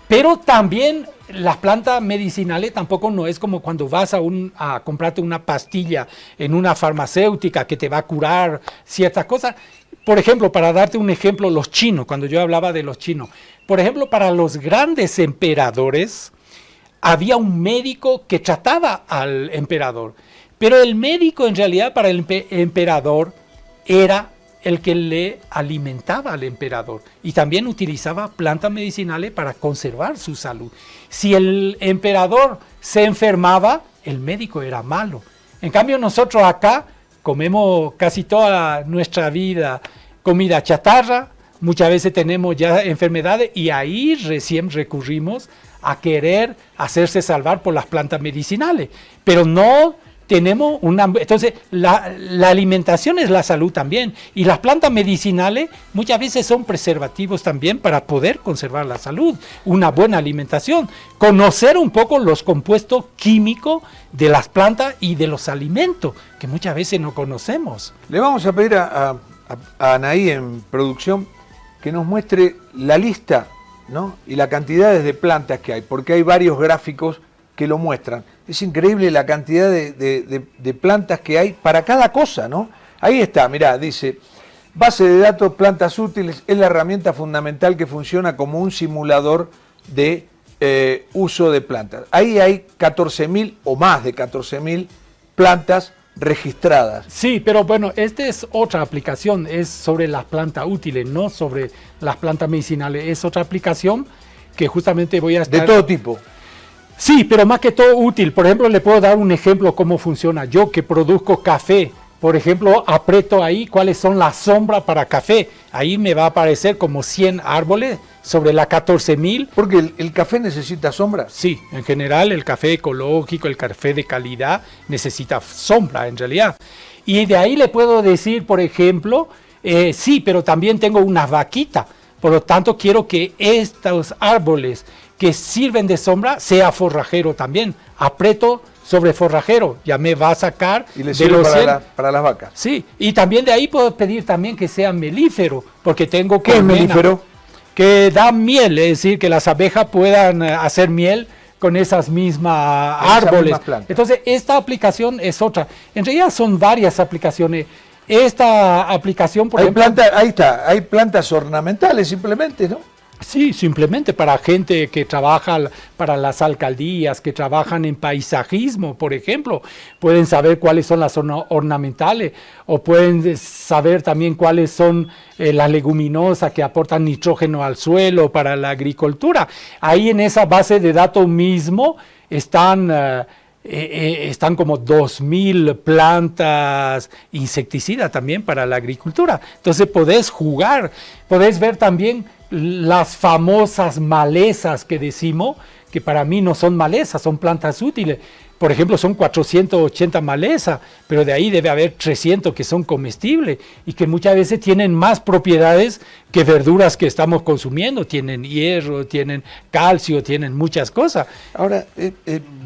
Speaker 9: pero también las plantas medicinales tampoco no es como cuando vas a comprarte una pastilla en una farmacéutica que te va a curar ciertas cosas. Por ejemplo, para darte un ejemplo, los chinos, cuando yo hablaba de los chinos. Por ejemplo, para los grandes emperadores, había un médico que trataba al emperador. Pero el médico en realidad para el emperador era el que le alimentaba al emperador y también utilizaba plantas medicinales para conservar su salud. Si el emperador se enfermaba, el médico era malo. En cambio nosotros acá comemos casi toda nuestra vida comida chatarra, muchas veces tenemos ya enfermedades y ahí recién recurrimos a querer hacerse salvar por las plantas medicinales, pero no tenemos una... Entonces, la alimentación es la salud también, y las plantas medicinales muchas veces son preservativos también para poder conservar la salud, una buena alimentación, conocer un poco los compuestos químicos de las plantas y de los alimentos, que muchas veces no conocemos.
Speaker 1: Le vamos a pedir a Anaí en producción que nos muestre la lista, ¿no? Y la cantidad de plantas que hay, porque hay varios gráficos que lo muestran. Es increíble la cantidad de plantas que hay para cada cosa, ¿no? Ahí está, mirá, dice, base de datos, plantas útiles, es la herramienta fundamental que funciona como un simulador de uso de plantas. Ahí hay 14.000 o más de 14.000 plantas registradas.
Speaker 9: Sí, pero bueno, esta es otra aplicación, es sobre las plantas útiles, no sobre las plantas medicinales. Es otra aplicación que justamente voy a estar...
Speaker 1: De todo tipo.
Speaker 9: Sí, pero más que todo útil. Por ejemplo, le puedo dar un ejemplo cómo funciona. Yo que produzco café, por ejemplo, aprieto ahí cuáles son las sombras para café. Ahí me va a aparecer como 100 árboles sobre las 14.000.
Speaker 1: Porque el café necesita sombra.
Speaker 9: Sí, en general el café ecológico, el café de calidad necesita sombra en realidad. Y de ahí le puedo decir, por ejemplo, sí, pero también tengo unas vaquitas. Por lo tanto, quiero que estos árboles que sirven de sombra sea forrajero también. Aprieto sobre forrajero, ya me va a sacar
Speaker 1: y le sirve para las vacas.
Speaker 9: Sí, y también de ahí puedo pedir también que sea melífero, porque tengo...
Speaker 1: ¿Qué es melífero?
Speaker 9: Que da miel, es decir, que las abejas puedan hacer miel con esas mismas árboles. Entonces, esta aplicación es otra. En realidad son varias aplicaciones. Esta aplicación, por ejemplo...
Speaker 1: Ahí está, hay plantas ornamentales simplemente, ¿no?
Speaker 9: Sí, simplemente para gente que trabaja para las alcaldías, que trabajan en paisajismo, por ejemplo, pueden saber cuáles son las ornamentales o pueden saber también cuáles son las leguminosas que aportan nitrógeno al suelo para la agricultura. Ahí en esa base de datos mismo están como 2.000 plantas insecticidas también para la agricultura. Entonces podés jugar, podés ver también las famosas malezas que decimos, que para mí no son malezas, son plantas útiles. Por ejemplo, son 480 malezas, pero de ahí debe haber 300 que son comestibles y que muchas veces tienen más propiedades que verduras que estamos consumiendo. Tienen hierro, tienen calcio, tienen muchas cosas.
Speaker 1: Ahora,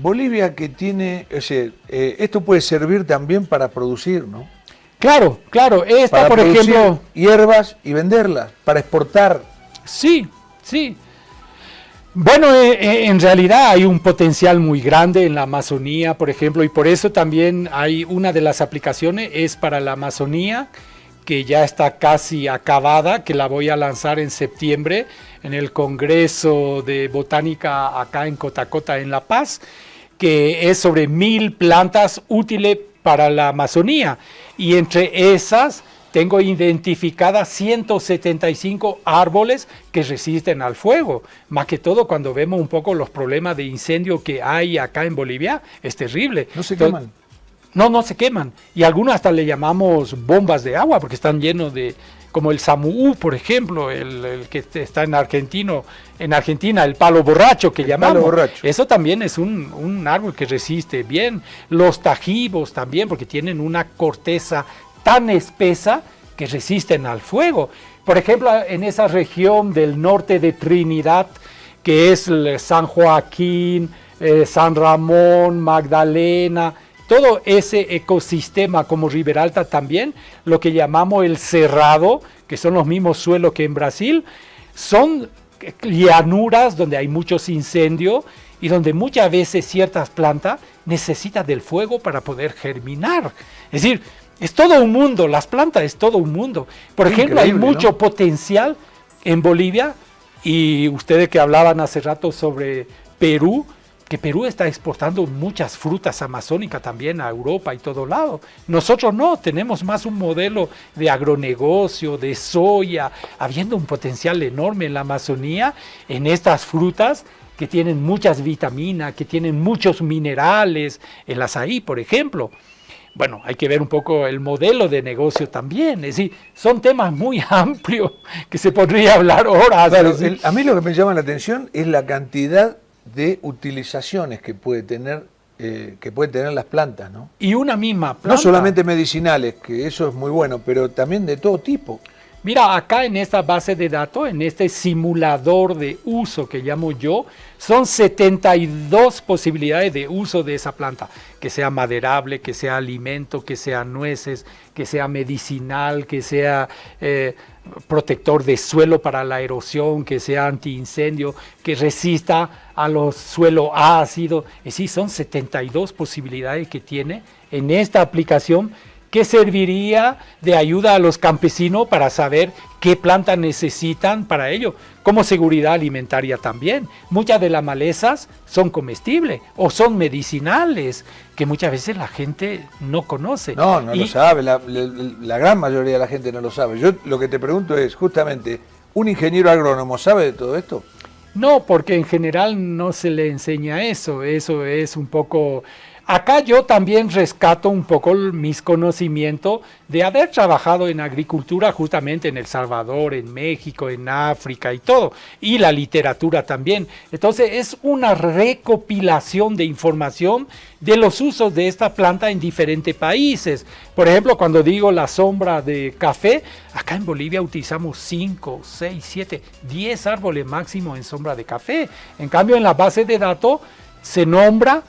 Speaker 1: Bolivia que tiene, esto puede servir también para producir, ¿no?
Speaker 9: Claro, esta para por ejemplo...
Speaker 1: hierbas y venderlas, para exportar.
Speaker 9: Sí. Bueno, en realidad hay un potencial muy grande en la Amazonía, por ejemplo, y por eso también hay una de las aplicaciones es para la Amazonía, que ya está casi acabada, que la voy a lanzar en septiembre en el Congreso de Botánica acá en Cotacota, en La Paz, que es sobre 1.000 plantas útiles para la Amazonía, y entre esas tengo identificadas 175 árboles que resisten al fuego. Más que todo cuando vemos un poco los problemas de incendio que hay acá en Bolivia, es terrible.
Speaker 1: ¿No se queman?
Speaker 9: No se queman. Y algunos hasta le llamamos bombas de agua porque están llenos de, como el samuú, por ejemplo, el que está en Argentina, el palo borracho que llamamos.
Speaker 1: Palo borracho.
Speaker 9: Eso también es un árbol que resiste bien. Los tajivos también, porque tienen una corteza tan espesa que resisten al fuego. Por ejemplo, en esa región del norte de Trinidad, que es San Joaquín, San Ramón, Magdalena, todo ese ecosistema como Riberalta también, lo que llamamos el cerrado, que son los mismos suelos que en Brasil, son llanuras donde hay muchos incendios y donde muchas veces ciertas plantas necesitan del fuego para poder germinar. Es decir, es todo un mundo, las plantas es todo un mundo. Por ejemplo, hay mucho, ¿no?, potencial en Bolivia, y ustedes que hablaban hace rato sobre Perú, que Perú está exportando muchas frutas amazónicas también a Europa y todo lado. Nosotros no, tenemos más un modelo de agronegocio, de soya, habiendo un potencial enorme en la Amazonía, en estas frutas que tienen muchas vitaminas, que tienen muchos minerales, el azaí, por ejemplo. Bueno, hay que ver un poco el modelo de negocio también, es decir, son temas muy amplios que se podría hablar horas.
Speaker 1: Claro, a mí lo que me llama la atención es la cantidad de utilizaciones que puede tener las plantas, ¿no?
Speaker 9: Y una misma planta.
Speaker 1: No solamente medicinales, que eso es muy bueno, pero también de todo tipo.
Speaker 9: Mira, acá en esta base de datos, en este simulador de uso que llamo yo, son 72 posibilidades de uso de esa planta, que sea maderable, que sea alimento, que sea nueces, que sea medicinal, que sea protector de suelo para la erosión, que sea antiincendio, que resista a los suelos ácidos. Es decir, son 72 posibilidades que tiene en esta aplicación, que serviría de ayuda a los campesinos para saber qué plantas necesitan para ello, como seguridad alimentaria también. Muchas de las malezas son comestibles o son medicinales, que muchas veces la gente no conoce.
Speaker 1: No lo sabe, la gran mayoría de la gente no lo sabe. Yo lo que te pregunto es, justamente, ¿un ingeniero agrónomo sabe de todo esto?
Speaker 9: No, porque en general no se le enseña eso es un poco... Acá yo también rescato un poco mis conocimientos de haber trabajado en agricultura justamente en El Salvador, en México, en África y todo, y la literatura también. Entonces es una recopilación de información de los usos de esta planta en diferentes países. Por ejemplo, cuando digo la sombra de café, acá en Bolivia utilizamos 5, 6, 7, 10 árboles máximo en sombra de café. En cambio, en la base de datos se nombra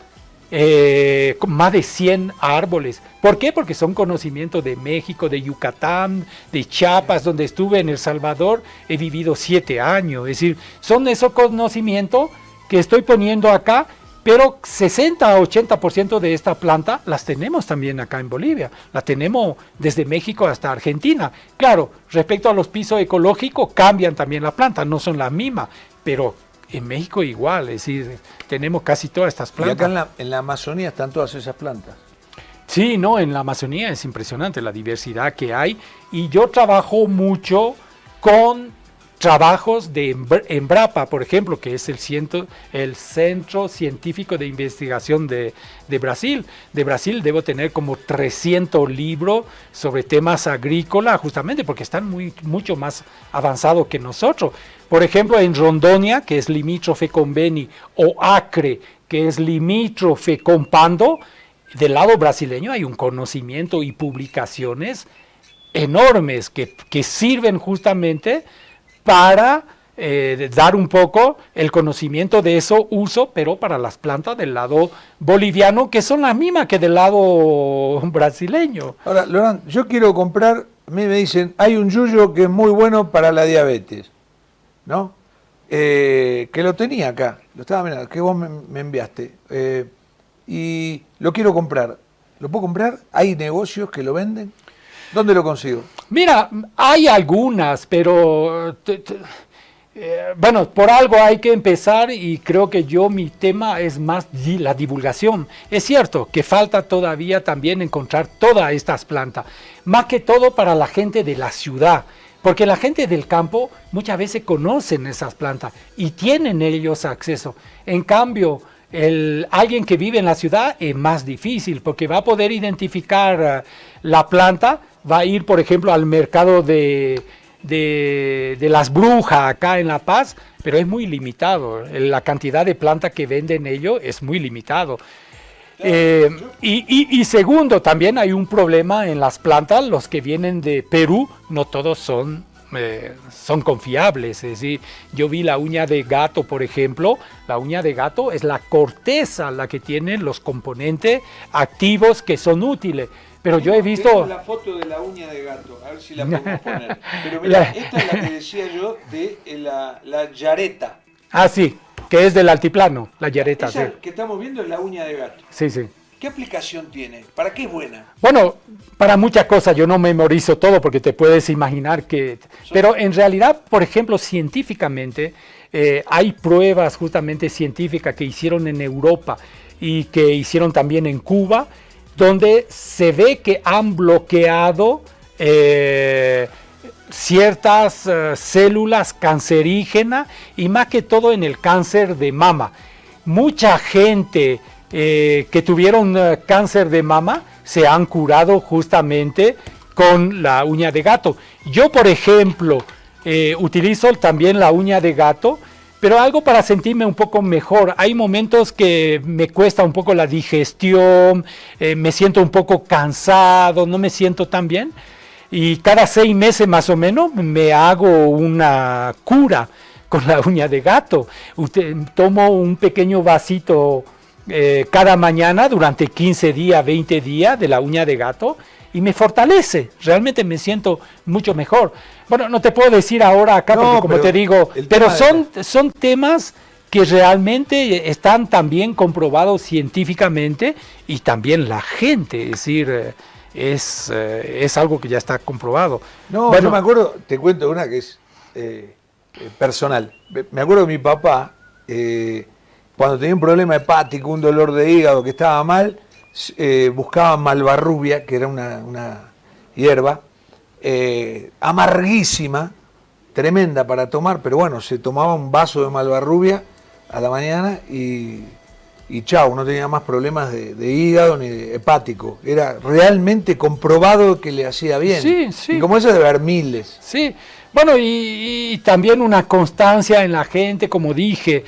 Speaker 9: más de 100 árboles. ¿Por qué? Porque son conocimientos de México, de Yucatán, de Chiapas, donde estuve en El Salvador, he vivido 7 años. Es decir, son esos conocimientos que estoy poniendo acá, pero 60 a 80% de esta planta las tenemos también acá en Bolivia. La tenemos desde México hasta Argentina. Claro, respecto a los pisos ecológicos, cambian también la planta, no son las mismas, pero en México igual, es decir, tenemos casi todas estas plantas.
Speaker 1: Y acá en la Amazonía están todas esas plantas.
Speaker 9: Sí, no, en la Amazonía es impresionante la diversidad que hay, y yo trabajo mucho con trabajos de Embrapa, por ejemplo, que es el Centro Científico de Investigación de Brasil. De Brasil debo tener como 300 libros sobre temas agrícolas, justamente porque están mucho más avanzados que nosotros. Por ejemplo, en Rondônia, que es limítrofe con Beni, o Acre, que es limítrofe con Pando, del lado brasileño hay un conocimiento y publicaciones enormes que sirven justamente para dar un poco el conocimiento de eso uso, pero para las plantas del lado boliviano, que son las mismas que del lado brasileño.
Speaker 1: Ahora, Laurent, yo quiero comprar, a mí me dicen, hay un yuyo que es muy bueno para la diabetes, ¿no? Que lo tenía acá, lo estaba mirando, que vos me enviaste, y lo quiero comprar. ¿Lo puedo comprar? ¿Hay negocios que lo venden? ¿Dónde lo consigo?
Speaker 9: Mira, hay algunas, pero bueno, por algo hay que empezar, y creo que mi tema es más la divulgación. Es cierto que falta todavía también encontrar todas estas plantas, más que todo para la gente de la ciudad, porque la gente del campo muchas veces conocen esas plantas y tienen ellos acceso. En cambio, alguien que vive en la ciudad es más difícil, porque va a poder identificar la planta, va a ir, por ejemplo, al mercado de las brujas acá en La Paz, pero es muy limitado. La cantidad de plantas que venden ellos es muy limitado. Y segundo, también hay un problema en las plantas. Los que vienen de Perú, no todos son son confiables. Es decir, yo vi la uña de gato, por ejemplo. La uña de gato es la corteza la que tiene los componentes activos que son útiles. Pero yo he visto...
Speaker 1: Tengo la foto de la uña de gato, a ver si la podemos poner. Pero mira, esta es la que decía yo de la yareta.
Speaker 9: Ah, sí, que es del altiplano, la yareta.
Speaker 1: Esa
Speaker 9: Sí.
Speaker 1: que estamos viendo es la uña de gato.
Speaker 9: Sí, sí.
Speaker 1: ¿Qué aplicación tiene? ¿Para qué es buena?
Speaker 9: Bueno, para muchas cosas yo no memorizo todo porque te puedes imaginar que... Pero en realidad, por ejemplo, científicamente, hay pruebas justamente científicas que hicieron en Europa y que hicieron también en Cuba, donde se ve que han bloqueado ciertas células cancerígenas y más que todo en el cáncer de mama. Mucha gente que tuvieron cáncer de mama se han curado justamente con la uña de gato. Yo, por ejemplo, utilizo también la uña de gato, pero algo para sentirme un poco mejor. Hay momentos que me cuesta un poco la digestión, me siento un poco cansado, no me siento tan bien. Y cada 6 meses más o menos me hago una cura con la uña de gato. Tomo un pequeño vasito cada mañana durante 15 días, 20 días de la uña de gato y me fortalece, realmente me siento mucho mejor. Bueno, no te puedo decir ahora acá, porque como te digo, pero son temas que realmente están también comprobados científicamente y también la gente, es decir, es algo que ya está comprobado.
Speaker 1: No,
Speaker 9: bueno,
Speaker 1: yo me acuerdo, te cuento una que es personal. Me acuerdo que mi papá, cuando tenía un problema hepático, un dolor de hígado que estaba mal, buscaba malvarrubia, que era una hierba amarguísima, tremenda para tomar, pero bueno, se tomaba un vaso de malvarrubia a la mañana y chau, no tenía más problemas de hígado ni de hepático. Era realmente comprobado que le hacía bien.
Speaker 9: Sí, sí.
Speaker 1: Y como eso debe haber miles.
Speaker 9: Sí, bueno, y también una constancia en la gente, como dije,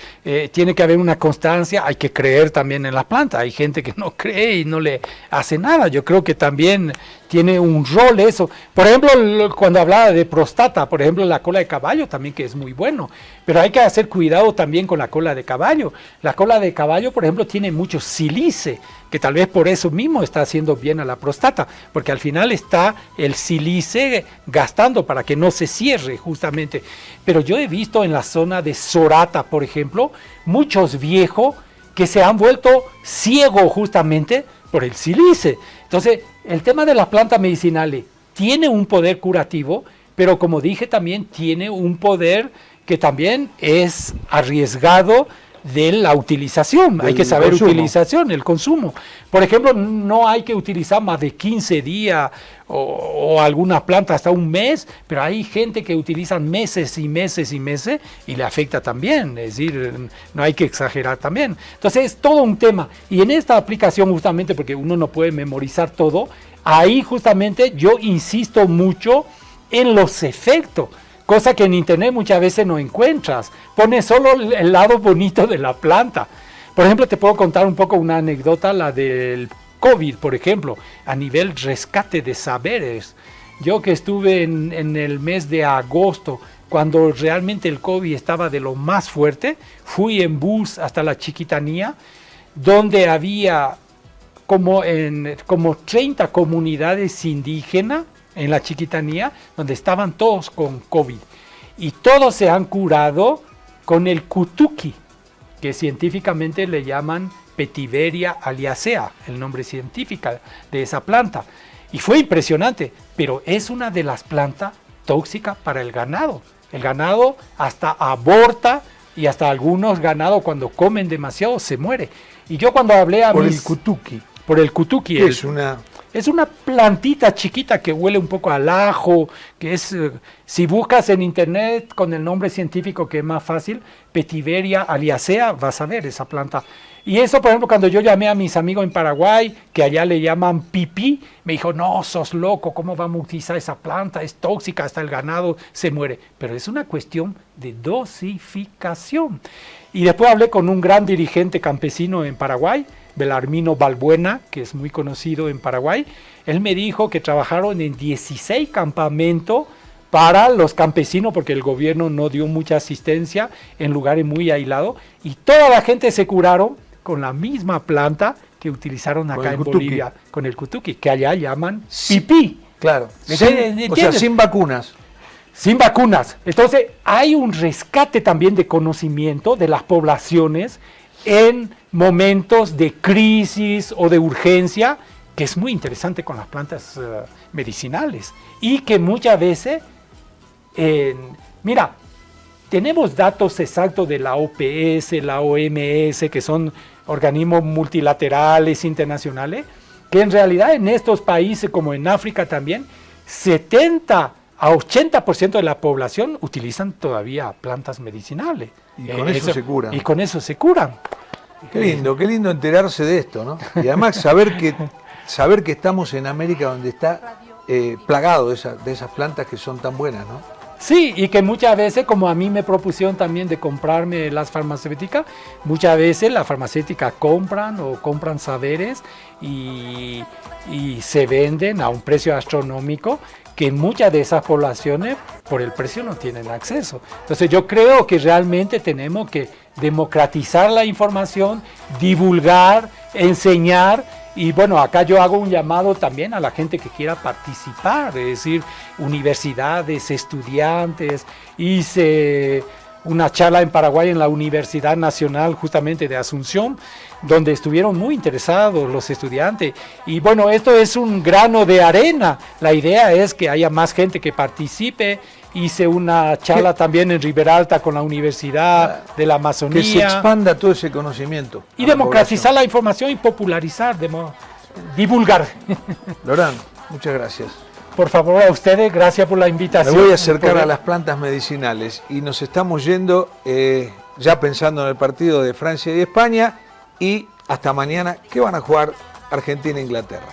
Speaker 9: tiene que haber una constancia, hay que creer también en la planta. Hay gente que no cree y no le hace nada. Yo creo que también tiene un rol eso. Por ejemplo, cuando hablaba de próstata, por ejemplo, la cola de caballo también, que es muy bueno, pero hay que hacer cuidado también con la cola de caballo. La cola de caballo, por ejemplo, tiene mucho sílice, que tal vez por eso mismo está haciendo bien a la próstata, porque al final está el sílice gastando para que no se cierre justamente. Pero yo he visto en la zona de Sorata, por ejemplo, muchos viejos que se han vuelto ciegos justamente por el sílice. Entonces, el tema de las plantas medicinales tiene un poder curativo, pero como dije también tiene un poder que también es arriesgado de la utilización. Hay que saber utilización, el consumo. Por ejemplo, no hay que utilizar más de 15 días o algunas plantas hasta un mes, pero hay gente que utiliza meses y meses y meses y le afecta también. Es decir, no hay que exagerar también. Entonces es todo un tema. Y en esta aplicación justamente, porque uno no puede memorizar todo, ahí justamente yo insisto mucho en los efectos. Cosa que en internet muchas veces no encuentras. Pones solo el lado bonito de la planta. Por ejemplo, te puedo contar un poco una anécdota, la del COVID, por ejemplo, a nivel rescate de saberes. Yo que estuve en el mes de agosto, cuando realmente el COVID estaba de lo más fuerte, fui en bus hasta la Chiquitanía, donde había como 30 comunidades indígenas, en la Chiquitanía, donde estaban todos con COVID. Y todos se han curado con el cutuqui, que científicamente le llaman Petiveria aliacea, el nombre científico de esa planta. Y fue impresionante, pero es una de las plantas tóxicas para el ganado. El ganado hasta aborta y hasta algunos ganados cuando comen demasiado se muere. Y yo cuando hablé a
Speaker 1: el cutuqui.
Speaker 9: Por el cutuqui. Es una plantita chiquita que huele un poco al ajo, que es, si buscas en internet con el nombre científico que es más fácil, Petiveria aliacea, vas a ver esa planta. Y eso, por ejemplo, cuando yo llamé a mis amigos en Paraguay, que allá le llaman pipí, me dijo, no, sos loco, ¿cómo vamos a utilizar esa planta? Es tóxica, hasta el ganado se muere. Pero es una cuestión de dosificación. Y después hablé con un gran dirigente campesino en Paraguay, Belarmino Balbuena, que es muy conocido en Paraguay. Él me dijo que trabajaron en 16 campamentos para los campesinos, porque el gobierno no dio mucha asistencia en lugares muy aislados, y toda la gente se curaron con la misma planta que utilizaron acá en Bolivia, con el cutuqui, que allá llaman pipí.
Speaker 1: Claro, o sea, sin vacunas.
Speaker 9: Sin vacunas. Entonces, hay un rescate también de conocimiento de las poblaciones en momentos de crisis o de urgencia, que es muy interesante con las plantas medicinales. Y que muchas veces, mira, tenemos datos exactos de la OPS, la OMS, que son organismos multilaterales internacionales, que en realidad en estos países, como en África también, 70 a 80% de la población utilizan todavía plantas medicinales.
Speaker 1: Y con eso se curan.
Speaker 9: Y con eso se curan.
Speaker 1: Qué lindo enterarse de esto, ¿no? Y además saber que estamos en América, donde está plagado de esas plantas que son tan buenas, ¿no?
Speaker 9: Sí, y que muchas veces, como a mí me propusieron también de comprarme las farmacéuticas, muchas veces las farmacéuticas compran saberes y se venden a un precio astronómico, que en muchas de esas poblaciones por el precio no tienen acceso. Entonces yo creo que realmente tenemos que democratizar la información, divulgar, enseñar. Y bueno, acá yo hago un llamado también a la gente que quiera participar, es decir, universidades, estudiantes. Hice una charla en Paraguay en la Universidad Nacional justamente de Asunción, donde estuvieron muy interesados los estudiantes. Y bueno, esto es un grano de arena. La idea es que haya más gente que participe. Hice una charla también en Riberalta con la Universidad de la Amazonía.
Speaker 1: Que se expanda todo ese conocimiento.
Speaker 9: Y democratizar la información y popularizar, divulgar.
Speaker 1: Lorán, muchas gracias.
Speaker 9: Por favor, a ustedes, gracias por la invitación.
Speaker 1: Me voy a acercar a las plantas medicinales y nos estamos yendo ya pensando en el partido de Francia y España, y hasta mañana, que van a jugar Argentina e Inglaterra.